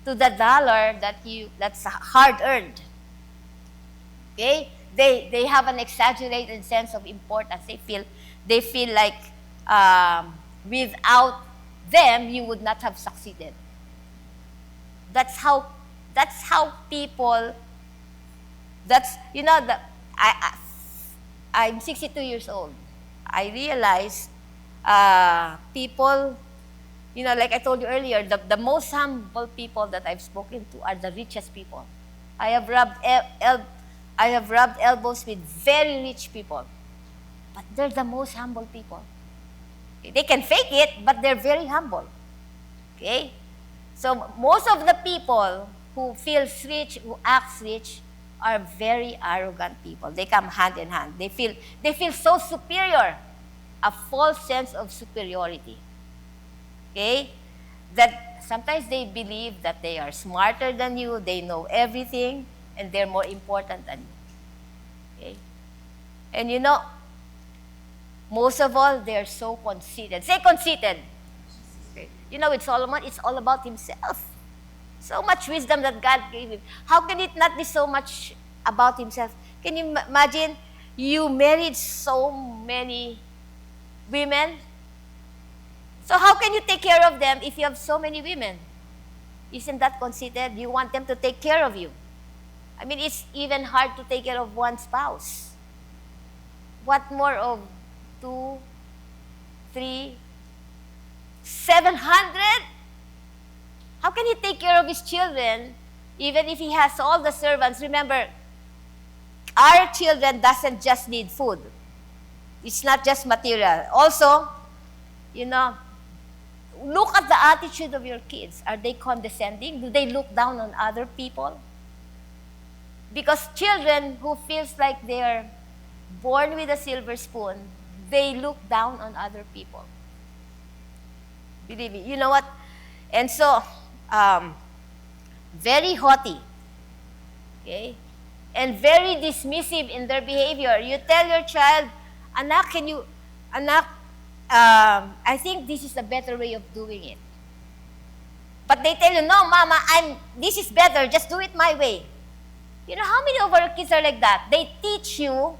to the dollar that's hard-earned. Okay? They have an exaggerated sense of importance. They feel like without them, you would not have succeeded. That's how people, that's, you know, I'm 62 years old. I realize people, you know, like I told you earlier, the most humble people that I've spoken to are the richest people. I have rubbed elbows with very rich people, but they're the most humble people. Okay? They can fake it, but they're very humble. Okay? So most of the people who feels rich, who acts rich, are very arrogant people. They come hand in hand. They feel so superior, a false sense of superiority. Okay? That sometimes they believe that they are smarter than you, they know everything, and they're more important than you. Okay? And you know, most of all, they're so conceited. Say conceited. Okay. You know, with Solomon, it's all about himself. So much wisdom that God gave him. How can it not be so much about himself? Can you imagine you married so many women? So how can you take care of them if you have so many women? Isn't that conceited? You want them to take care of you. I mean, it's even hard to take care of one spouse. What more of 2, 3, 700? How can he take care of his children even if he has all the servants? Remember, our children doesn't just need food. It's not just material. Also, you know, look at the attitude of your kids. Are they condescending? Do they look down on other people? Because children who feels like they're born with a silver spoon, they look down on other people. Believe me. You know what? And so, very haughty, okay, and very dismissive in their behavior. You tell your child, anak, I think this is a better way of doing it. But they tell you, no, mama, this is better, just do it my way. You know how many of our kids are like that? They teach you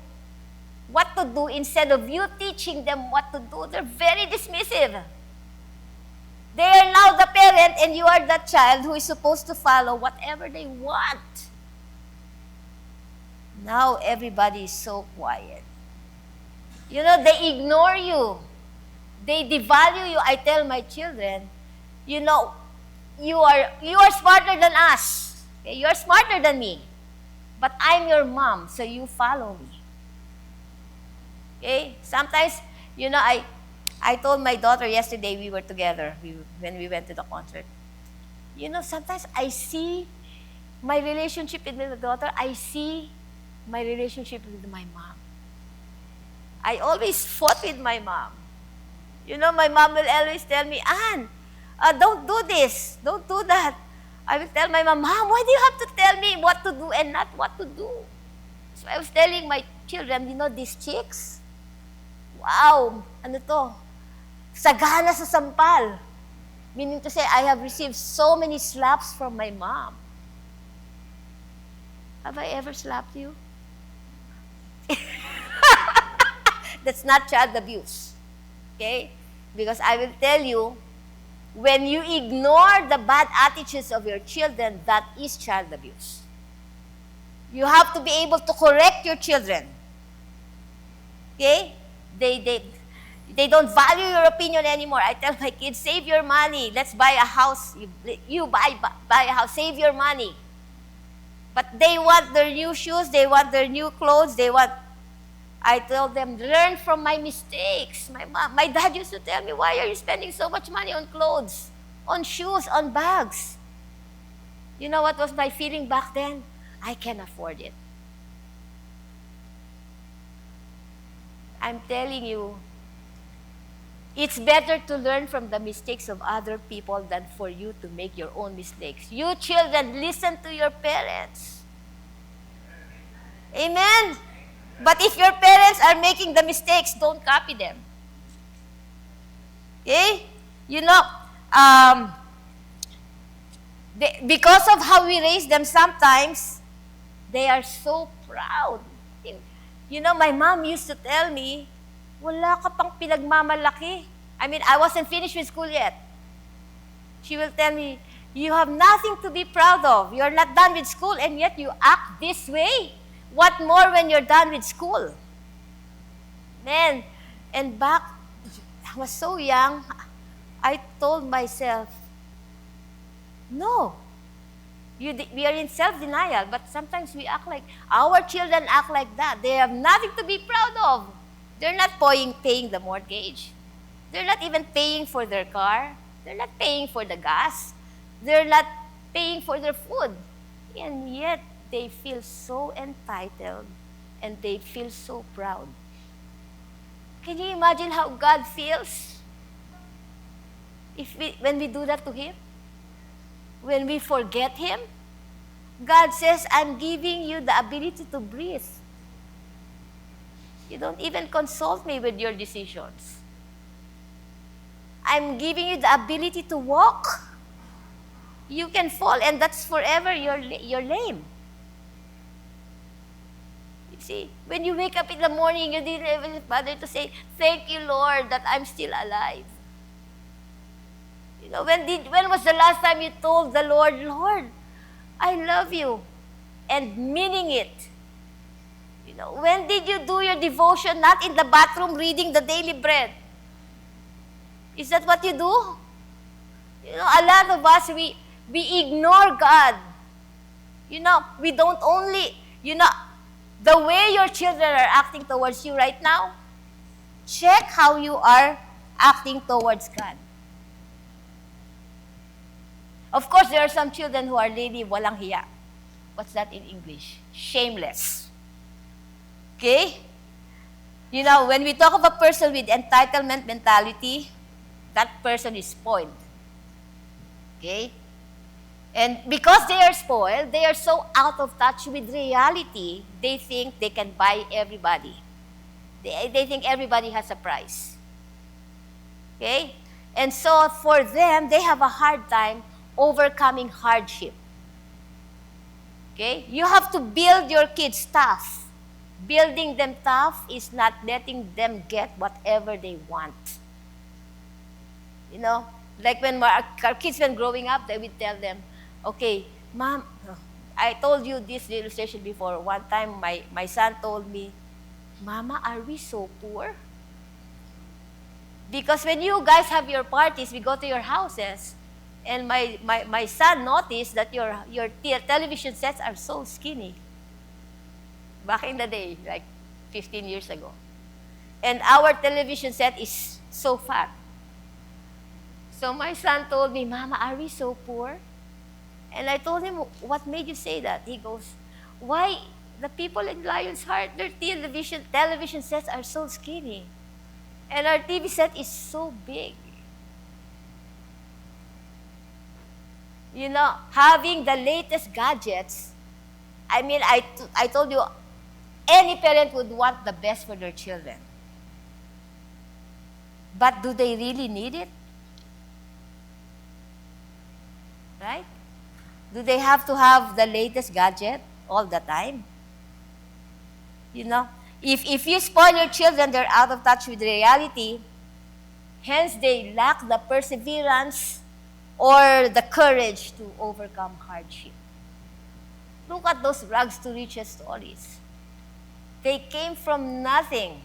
what to do instead of you teaching them what to do. They're very dismissive. They are now the parent and you are the child who is supposed to follow whatever they want. Now everybody is so quiet. You know, they ignore you. They devalue you. I tell my children, you know, you are smarter than us. Okay? You are smarter than me. But I'm your mom, so you follow me. Okay? Sometimes, you know, I told my daughter yesterday, we were together when we went to the concert. You know, sometimes I see my relationship with my daughter, I see my relationship with my mom. I always fought with my mom. You know, my mom will always tell me, Ann, don't do this, don't do that. I will tell my mom, Mom, why do you have to tell me what to do and not what to do? So I was telling my children, you know, these chicks, wow, ano to? Sagana sa sampal. Meaning to say, I have received so many slaps from my mom. Have I ever slapped you? That's not child abuse. Okay? Because I will tell you, when you ignore the bad attitudes of your children, that is child abuse. You have to be able to correct your children. Okay? They don't value your opinion anymore. I tell my kids, save your money. Let's buy a house. You buy a house. Save your money. But they want their new shoes. They want their new clothes. I told them, learn from my mistakes. My dad used to tell me, why are you spending so much money on clothes, on shoes, on bags? You know what was my feeling back then? I can afford it. I'm telling you, it's better to learn from the mistakes of other people than for you to make your own mistakes. You children, listen to your parents. Amen? But if your parents are making the mistakes, don't copy them. Okay? You know, because of how we raise them sometimes, they are so proud. You know, my mom used to tell me, wala ka pang pinagmamalaki. I mean, I wasn't finished with school yet. She will tell me, You have nothing to be proud of. You're not done with school, and yet you act this way. What more when you're done with school? Man, and back, I was so young, I told myself, no. We are in self-denial, but sometimes we act like, our children act like that. They have nothing to be proud of. They're not paying the mortgage. They're not even paying for their car. They're not paying for the gas. They're not paying for their food. And yet, they feel so entitled and they feel so proud. Can you imagine how God feels when we do that to Him? When we forget Him? God says, I'm giving you the ability to breathe. You don't even consult me with your decisions. I'm giving you the ability to walk. You can fall, and that's forever you're lame. You see, when you wake up in the morning, you didn't even bother to say, thank you, Lord, that I'm still alive. You know, when was the last time you told the Lord, Lord, I love you, and meaning it? You know, when did you do your devotion, not in the bathroom reading the daily bread? Is that what you do? You know, a lot of us, we ignore God. You know, we don't only, the way your children are acting towards you right now, check how you are acting towards God. Of course, there are some children who are really walang hiya. What's that in English? Shameless. Okay? You know, when we talk of a person with entitlement mentality, that person is spoiled. Okay? And because they are spoiled, they are so out of touch with reality, they think they can buy everybody. They think everybody has a price. Okay? And so for them, they have a hard time overcoming hardship. Okay? You have to build your kids tough. Building them tough is not letting them get whatever they want. You know, like when our kids, when growing up, they would tell them, okay, Mom, I told you this illustration before. One time, my son told me, Mama, are we so poor? Because when you guys have your parties, we go to your houses, and my son noticed that your television sets are so skinny. Back in the day, like 15 years ago. And our television set is so fat. So my son told me, Mama, are we so poor? And I told him, what made you say that? He goes, why the people in Lion's Heart, their television sets are so skinny. And our TV set is so big. You know, having the latest gadgets, I mean, I told you, any parent would want the best for their children. But do they really need it? Right? Do they have to have the latest gadget all the time? You know, if you spoil your children, they're out of touch with reality. Hence, they lack the perseverance or the courage to overcome hardship. Look at those rags to riches stories. They came from nothing.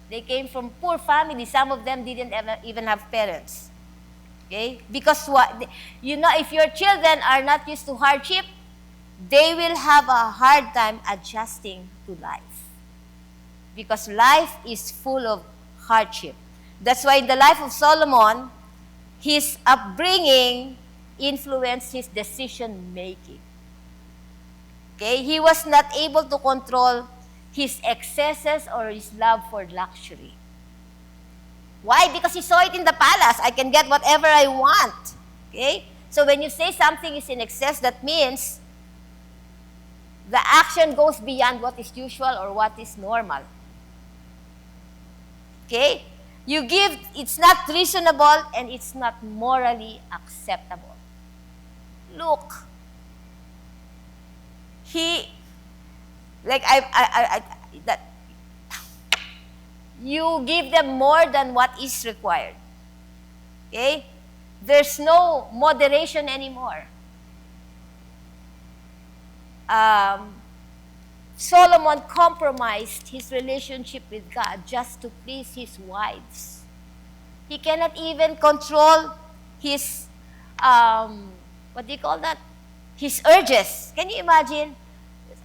They came from poor families. Some of them didn't even have parents. Okay? Because if your children are not used to hardship, they will have a hard time adjusting to life. Because life is full of hardship. That's why in the life of Solomon, his upbringing influenced his decision-making. Okay? He was not able to control his excesses or his love for luxury. Why? Because he saw it in the palace. I can get whatever I want. Okay? So when you say something is in excess, that means the action goes beyond what is usual or what is normal. Okay? You give, it's not reasonable and it's not morally acceptable. Look. You give them more than what is required. Okay? There's no moderation anymore. um, Solomon compromised his relationship with God just to please his wives. He cannot even control his, what do you call that? His urges. Can you imagine?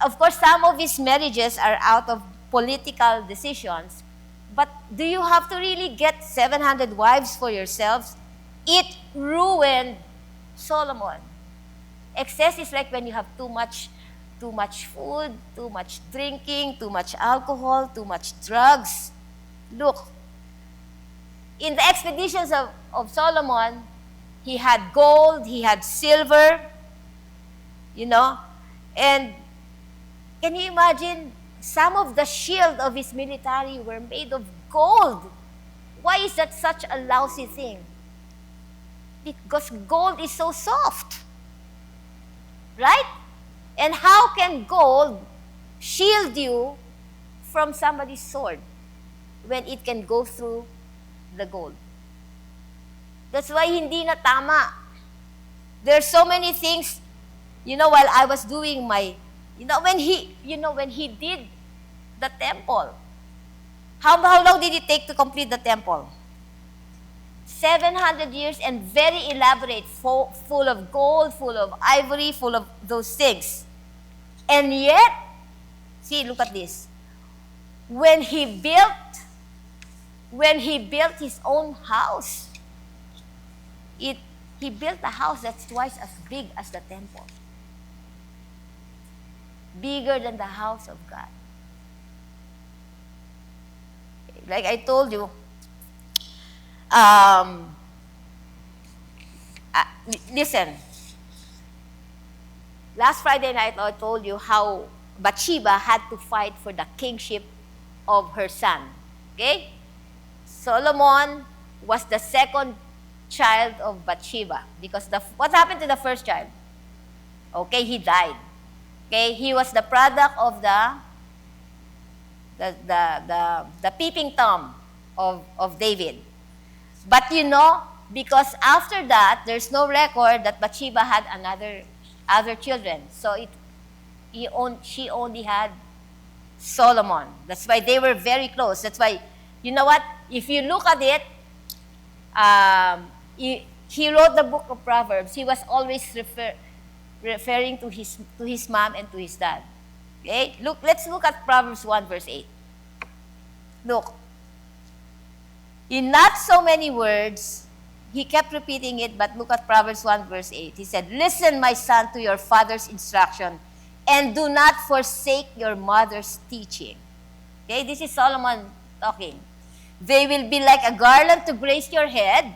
Of course, some of his marriages are out of political decisions, but do you have to really get 700 wives for yourselves? It ruined Solomon. Excess is like when you have too much food, too much drinking, too much alcohol, too much drugs. Look, in the expeditions of Solomon, he had gold, he had silver, and can you imagine some of the shield of his military were made of gold? Why is that such a lousy thing? Because gold is so soft. Right? And how can gold shield you from somebody's sword when it can go through the gold? That's why hindi na tama. There are so many things, while I was doing my, when he did the temple, how long did it take to complete the temple? 700 years and very elaborate, full of gold, full of ivory, full of those things. And yet, see, look at this. When he built his own house, he built a house that's twice as big as the temple. Bigger than the house of God. Like I told you, listen. Last Friday night, I told you how Bathsheba had to fight for the kingship of her son. Okay? Solomon was the second child of Bathsheba because what happened to the first child? Okay, he died. Okay, he was the product of the peeping Tom of David. But because after that, there's no record that Bathsheba had other children. So she only had Solomon. That's why they were very close. That's why, you know what? If you look at it, he wrote the book of Proverbs. He was always referring to his mom and to his dad. Okay? Let's look at Proverbs 1 verse 8. Look. In not so many words, he kept repeating it, but look at Proverbs 1 verse 8. He said, "Listen, my son, to your father's instruction, and do not forsake your mother's teaching." Okay, this is Solomon talking. "They will be like a garland to grace your head,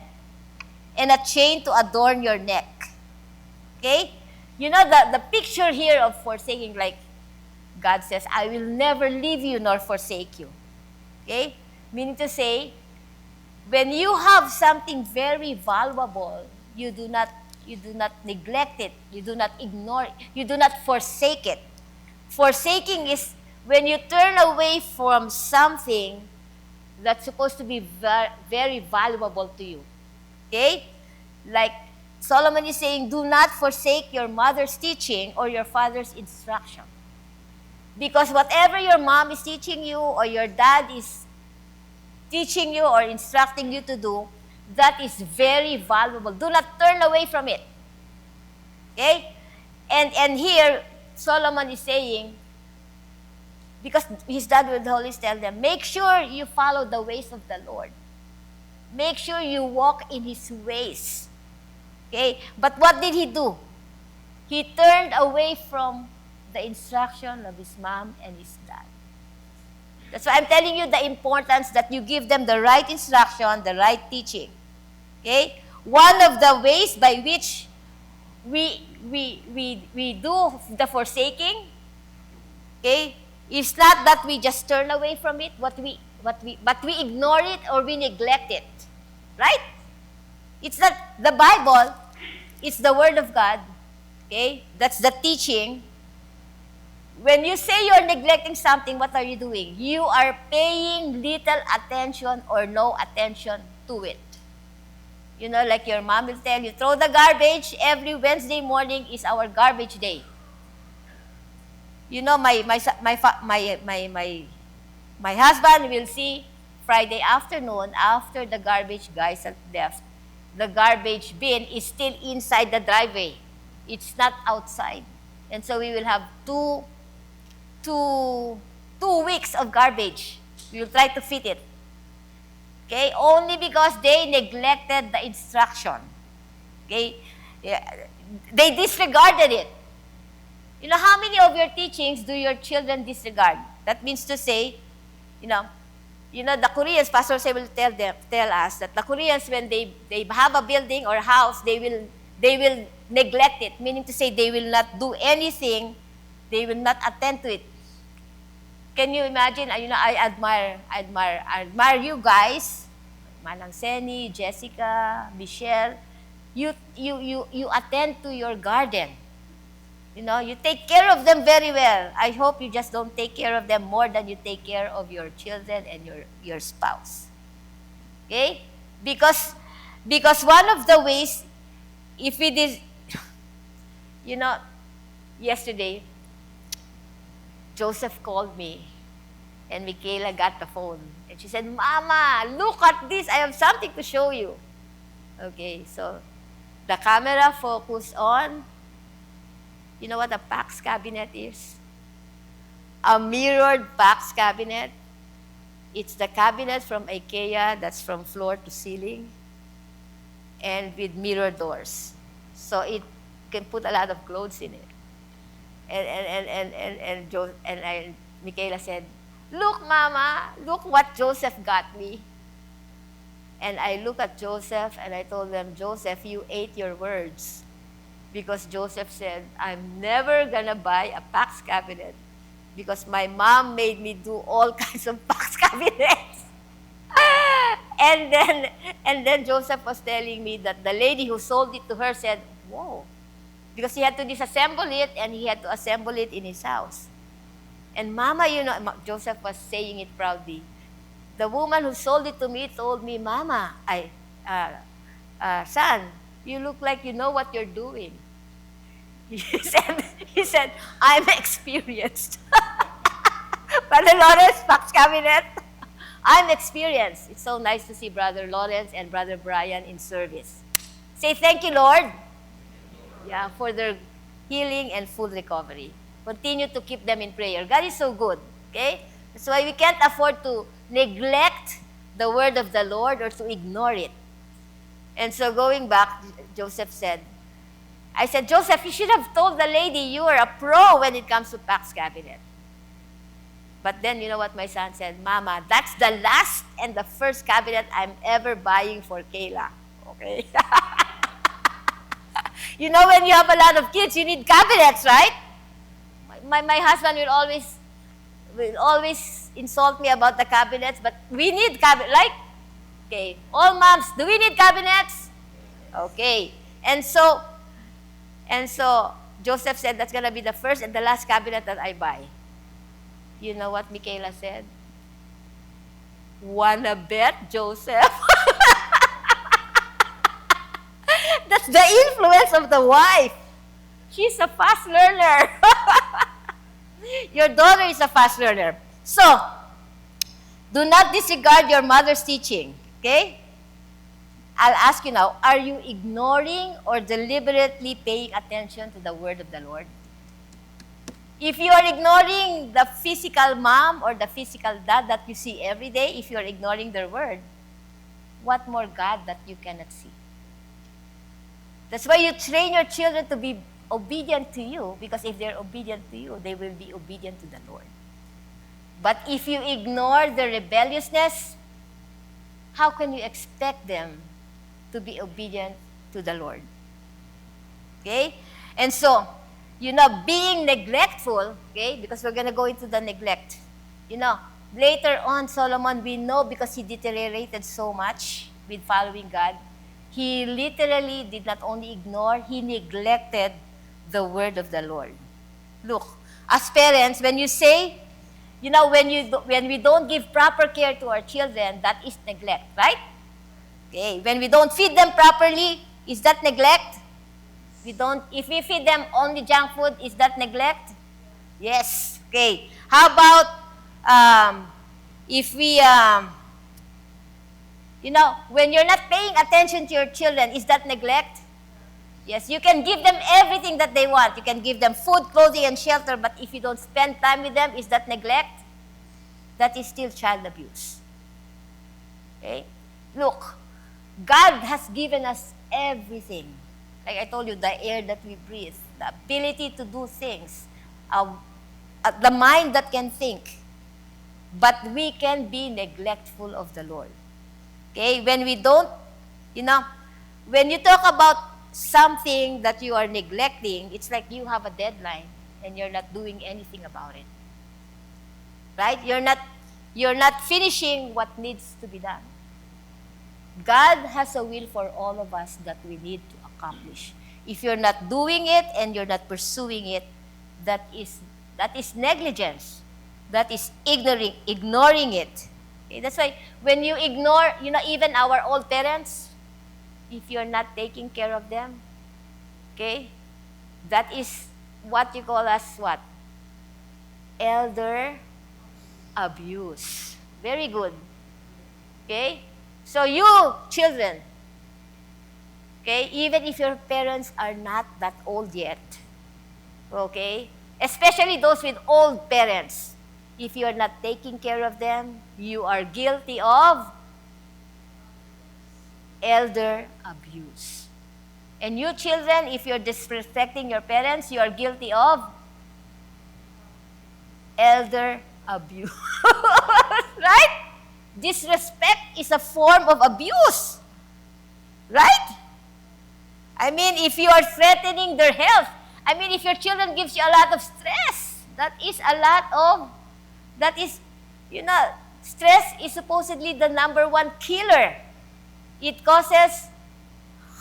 and a chain to adorn your neck." Okay? The picture here of forsaking, like God says, "I will never leave you nor forsake you." Okay? Meaning to say, when you have something very valuable, you do not neglect it, you do not ignore it, you do not forsake it. Forsaking is when you turn away from something that's supposed to be very valuable to you. Okay? Like Solomon is saying, do not forsake your mother's teaching or your father's instruction. Because whatever your mom is teaching you or your dad is teaching you or instructing you to do, that is very valuable. Do not turn away from it. Okay? And here, Solomon is saying, because his dad would always tell them, make sure you follow the ways of the Lord. Make sure you walk in his ways. Okay? But what did he do? He turned away from the instruction of his mom and his dad. That's why I'm telling you the importance that you give them the right instruction, the right teaching. Okay? One of the ways by which we do the forsaking, okay, is not that we just turn away from it, but we ignore it or we neglect it. Right? It's not the Bible, it's the Word of God. Okay? That's the teaching. When you say you're neglecting something, what are you doing? You are paying little attention or no attention to it. Like your mom will tell you, throw the garbage. Every Wednesday morning is our garbage day. You know, my husband will see Friday afternoon after the garbage guys have left. The garbage bin is still inside the driveway. It's not outside. And so we will have two weeks of garbage. We will try to fit it. Okay? Only because they neglected the instruction. Okay? Yeah. They disregarded it. You know, how many of your teachings do your children disregard? That means to say, you know, the Koreans, Pastor Say will tell us that the Koreans, when they have a building or house, they will neglect it, meaning to say they will not do anything, they will not attend to it. Can you imagine? You know, I admire you guys, Manang Seni, Jessica, Michelle. You attend to your garden. You know, you take care of them very well. I hope you just don't take care of them more than you take care of your children and your spouse. Okay? Because one of the ways, if it is, you know, yesterday, Joseph called me, and Michaela got the phone. And she said, Mama, look at this. I have something to show you. Okay, so the camera focused on, you know what a PAX cabinet is? A mirrored PAX cabinet. It's the cabinet from IKEA that's from floor to ceiling and with mirror doors. So it can put a lot of clothes in it. And Michaela said, look, Mama, look what Joseph got me. And I looked at Joseph and I told them, Joseph, you ate your words. Because Joseph said, I'm never gonna buy a PAX cabinet because my mom made me do all kinds of PAX cabinets. and then Joseph was telling me that the lady who sold it to her said, whoa, because he had to disassemble it and he had to assemble it in his house. And Mama, you know, Joseph was saying it proudly. The woman who sold it to me told me, Mama, son, you look like you know what you're doing. He said, I'm experienced. Brother Lawrence, PAX cabinet. I'm experienced. It's so nice to see Brother Lawrence and Brother Brian in service. Say thank you, Lord. Yeah, for their healing and full recovery. Continue to keep them in prayer. God is so good. Okay? That's why we can't afford to neglect the word of the Lord or to ignore it. And so going back, Joseph said, I said, Joseph, you should have told the lady you are a pro when it comes to PAX cabinet. But then, you know what my son said? Mama, that's the last and the first cabinet I'm ever buying for Kayla. Okay? You know, when you have a lot of kids, you need cabinets, right? My husband will always insult me about the cabinets, but we need cabinets, like, okay, all moms, do we need cabinets? Okay. And so Joseph said, that's going to be the first and the last cabinet that I buy. You know what Michaela said? Wanna bet, Joseph? That's the influence of the wife. She's a fast learner. Your daughter is a fast learner. So, do not disregard your mother's teaching. Okay? I'll ask you now, are you ignoring or deliberately paying attention to the word of the Lord? If you are ignoring the physical mom or the physical dad that you see every day, if you are ignoring their word, what more God that you cannot see? That's why you train your children to be obedient to you, because if they're obedient to you, they will be obedient to the Lord. But if you ignore the rebelliousness, how can you expect them to be obedient to the Lord? Okay? And so, you know, being neglectful, okay, because we're going to go into the neglect. You know, later on, Solomon, we know because he deteriorated so much with following God, he literally did not only ignore, he neglected the word of the Lord. Look, as parents, when you say, you know, when we don't give proper care to our children, that is neglect, right? Okay, when we don't feed them properly, is that neglect? If we feed them only junk food, is that neglect? Yes. Okay. How about if we, when you're not paying attention to your children, is that neglect? Yes, you can give them everything that they want. You can give them food, clothing, and shelter, but if you don't spend time with them, is that neglect? That is still child abuse. Okay? Look, God has given us everything. Like I told you, the air that we breathe, the ability to do things, the mind that can think. But we can be neglectful of the Lord. Okay? When we don't, when you talk about something that you are neglecting, it's like you have a deadline and you're not doing anything about it. Right? You're not finishing what needs to be done. God has a will for all of us that we need to accomplish. If you're not doing it and you're not pursuing it, that is negligence. That is ignoring it. Okay? That's why when you ignore, even our old parents, if you're not taking care of them, okay, that is what you call as what? Elder abuse. Very good. Okay? So you, children, okay, even if your parents are not that old yet, okay, especially those with old parents, if you are not taking care of them, you are guilty of elder abuse. And you children, if you're disrespecting your parents, you are guilty of elder abuse. Right? Disrespect is a form of abuse. Right? I mean, if you are threatening their health, if your children gives you a lot of stress, stress is supposedly the number one killer. It causes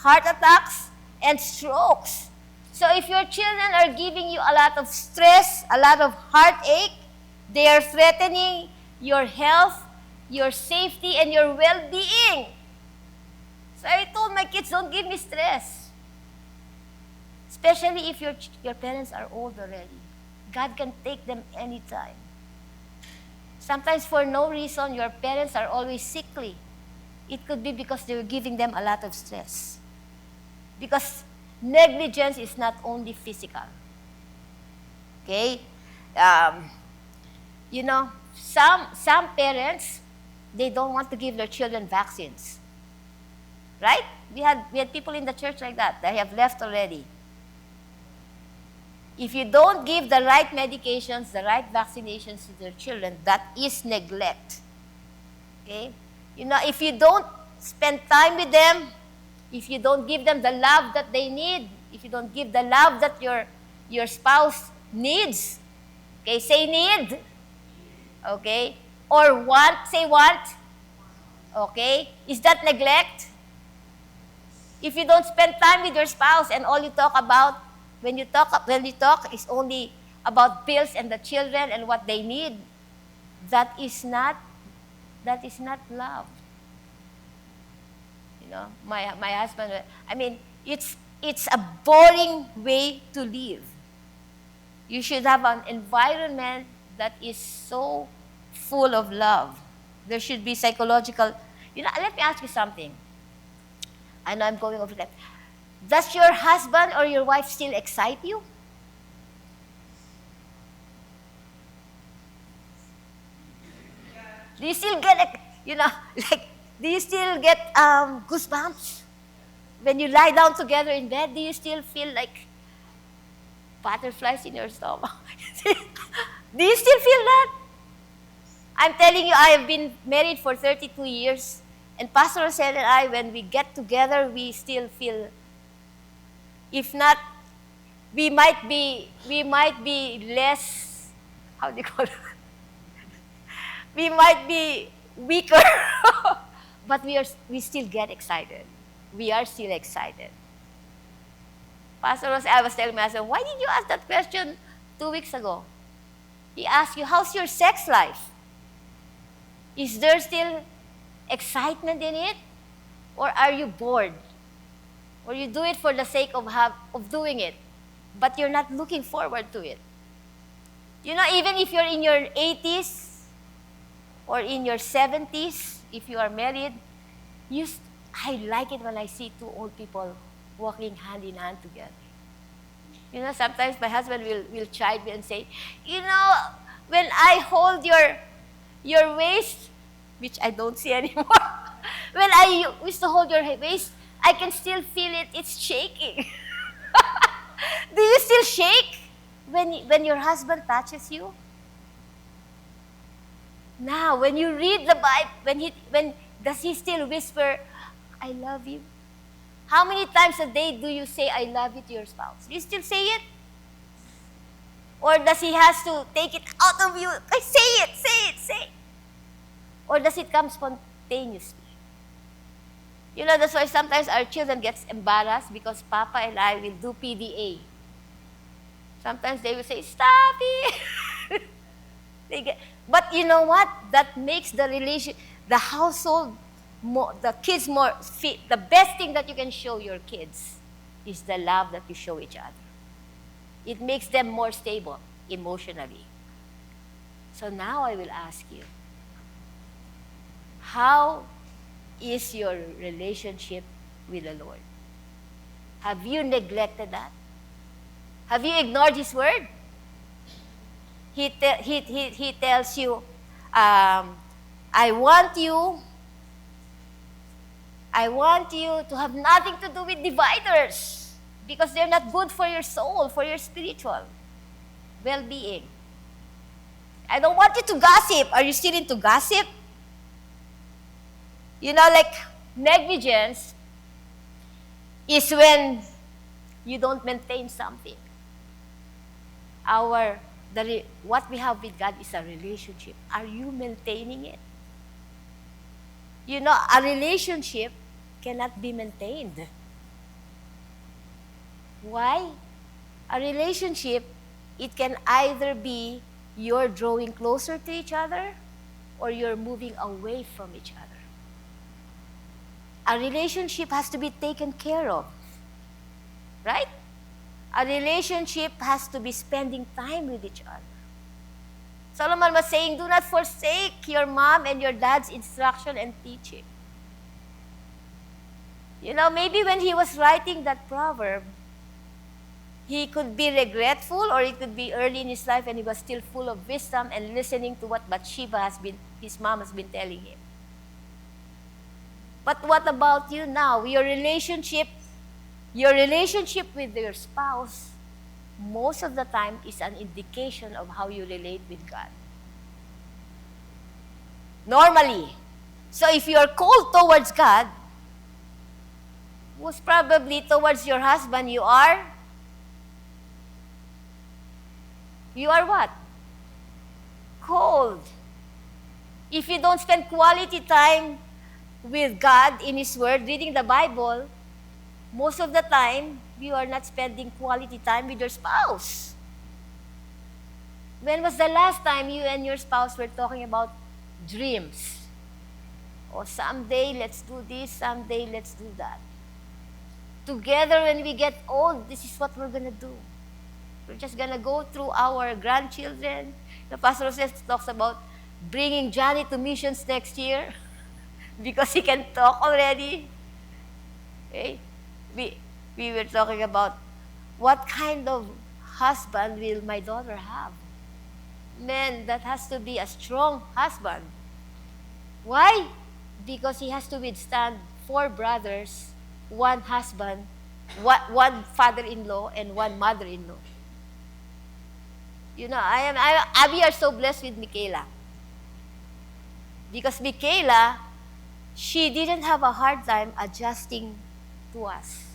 heart attacks and strokes. So if your children are giving you a lot of stress, a lot of heartache, they are threatening your health, your safety, and your well-being. So I told my kids, don't give me stress. Especially if your parents are old already. God can take them anytime. Sometimes for no reason, your parents are always sickly. It could be because they're giving them a lot of stress. Because negligence is not only physical. Okay? Some parents, they don't want to give their children vaccines. Right? We had people in the church like that. They have left already. If you don't give the right medications, the right vaccinations to their children, that is neglect. Okay? If you don't spend time with them, if you don't give them the love that they need, if you don't give the love that your spouse needs, okay, say need, okay, or want, say want, okay, is that neglect? If you don't spend time with your spouse and all you talk about, when you talk is only about bills and the children and what they need, that is not love. My husband, it's a boring way to live. You should have an environment that is so full of love. There should be psychological, let me ask you something. I know I'm going over that. Does your husband or your wife still excite you? Do you still get, do you still get goosebumps? When you lie down together in bed, do you still feel like butterflies in your stomach? Do you still feel that? I'm telling you, I have been married for 32 years, and Pastor Rosel and I, when we get together, we still feel, if not, we might be less, how do you call it? We might be weaker, but we still get excited. We are still excited. Pastor Rosel, I was telling my husband, why did you ask that question 2 weeks ago? He asked you, how's your sex life? Is there still excitement in it? Or are you bored? Or you do it for the sake of doing it, but you're not looking forward to it? You know, even if you're in your 80s or in your 70s, if you are married, I like it when I see two old people walking hand in hand together. You know, sometimes my husband will chide me and say, you know, when I hold your waist, which I don't see anymore, when I used to hold your waist, I can still feel it, it's shaking. Do you still shake when your husband touches you? Now, when you read the Bible, when does he still whisper, I love you? How many times a day do you say, I love you to your spouse? Do you still say it? Or does he has to take it out of you? I say it. Or does it come spontaneously? You know, that's why sometimes our children gets embarrassed because Papa and I will do PDA. Sometimes they will say, stop it. But you know what? That makes the household, the kids more fit. The best thing that you can show your kids is the love that you show each other. It makes them more stable emotionally. So now I will ask you, how is your relationship with the Lord? Have you neglected that? Have you ignored His word? He tells you, I want you to have nothing to do with dividers because they're not good for your soul, for your spiritual well-being. I don't want you to gossip. Are you still into gossip? You know, like negligence is when you don't maintain something. What we have with God is a relationship. Are you maintaining it? You know, a relationship cannot be maintained. Why? A relationship, it can either be you're drawing closer to each other or you're moving away from each other. A relationship has to be taken care of, right? A relationship has to be spending time with each other. Solomon was saying, do not forsake your mom and your dad's instruction and teaching. You know, maybe when he was writing that proverb, he could be regretful, or it could be early in his life and he was still full of wisdom and listening to what Bathsheba his mom has been telling him. But what about you now? Your relationship with your spouse, most of the time, is an indication of how you relate with God. Normally. So if you're cold towards God, most probably towards your husband, you are what? Cold. If you don't spend quality time with God in His Word, reading the Bible, most of the time, you are not spending quality time with your spouse. When was the last time you and your spouse were talking about dreams? Or someday let's do this, someday let's do that. Together when we get old, this is what we're going to do. We're just going to go through our grandchildren. The Pastor Jose talks about bringing Johnny to missions next year because he can talk already. Okay? We were talking about what kind of husband will my daughter have. Man, that has to be a strong husband. Why? Because he has to withstand 4 brothers, 1 husband, 1 father-in-law, and 1 mother-in-law. You know, we are so blessed with Michaela. Because Michaela, she didn't have a hard time adjusting to us.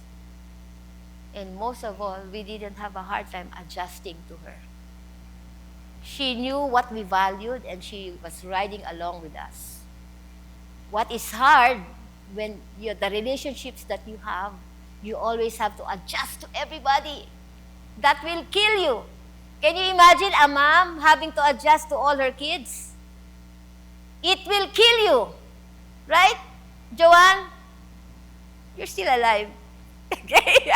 And most of all, we didn't have a hard time adjusting to her. She knew what we valued and she was riding along with us. What is hard when the relationships that you have, you always have to adjust to everybody. That will kill you. Can you imagine a mom having to adjust to all her kids? It will kill you. Right? Joanne? You're still alive. Okay?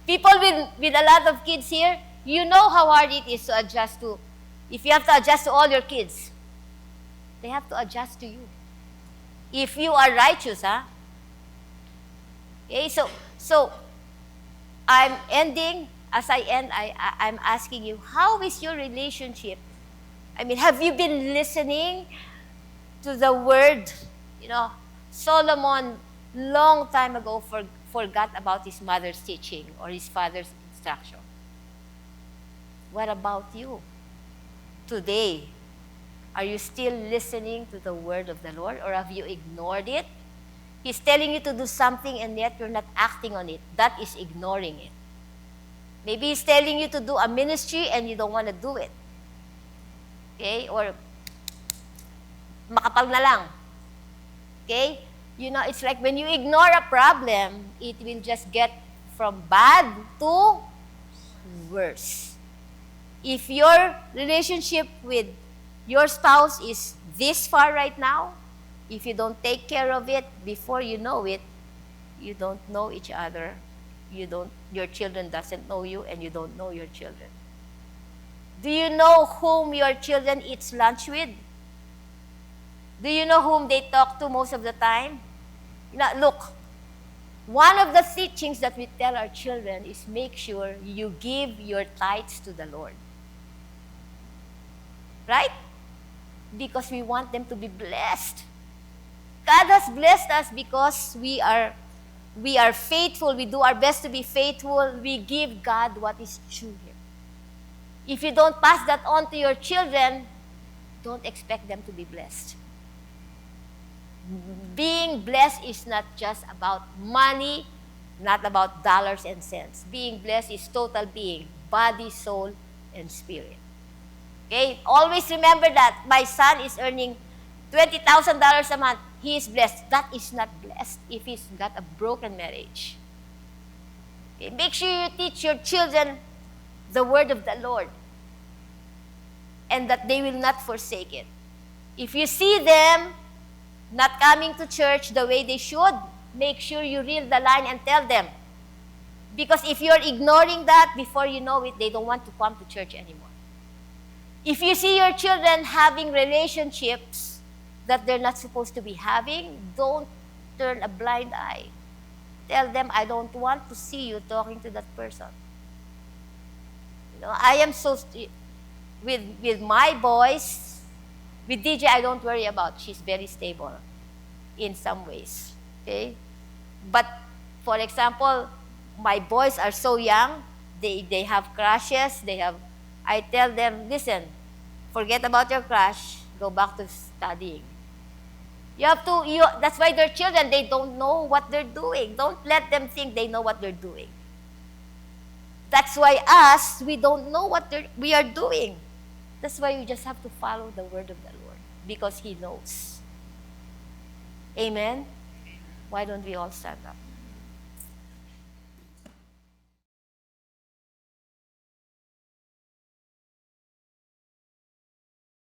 People with a lot of kids here, You know how hard it is to adjust to, if you have to adjust to all your kids, they have to adjust to you. If you are righteous, huh? Okay, so I'm ending. As I end, I'm asking you, how is your relationship? I mean, have you been listening to the word? You know, Solomon, long time ago, forgot about his mother's teaching or his father's instruction. What about you? Today, are you still listening to the word of the Lord, or have you ignored it? He's telling you to do something and yet you're not acting on it. That is ignoring it. Maybe he's telling you to do a ministry and you don't want to do it. Okay? Or makapal na lang. Okay? You know, it's like when you ignore a problem, it will just get from bad to worse. If your relationship with your spouse is this far right now, if you don't take care of it, before you know it, you don't know each other. Your children doesn't know you, and you don't know your children. Do you know whom your children eat lunch with? Do you know whom they talk to most of the time? You know, look, one of the teachings that we tell our children is make sure you give your tithes to the Lord. Right? Because we want them to be blessed. God has blessed us because we are faithful. We do our best to be faithful. We give God what is due Him. If you don't pass that on to your children, don't expect them to be blessed. Being blessed is not just about money, not about dollars and cents. Being blessed is total being, body, soul, and spirit. Okay? Always remember that my son is earning $20,000 a month. He is blessed. That is not blessed if he's got a broken marriage. Okay? Make sure you teach your children the word of the Lord and that they will not forsake it. If you see them not coming to church the way they should, make sure you reel the line and tell them. Because if you're ignoring that, before you know it, they don't want to come to church anymore. If you see your children having relationships that they're not supposed to be having, don't turn a blind eye. Tell them, I don't want to see you talking to that person. You know, I am so with my boys, with DJ, I don't worry about. She's very stable in some ways. Okay? But for example, my boys are so young, they have crushes, I tell them, listen, forget about your crush, go back to studying. That's why they're children, they don't know what they're doing. Don't let them think they know what they're doing. That's why we don't know what we are doing. That's why we just have to follow the word of the Lord, because He knows. Amen? Why don't we all stand up?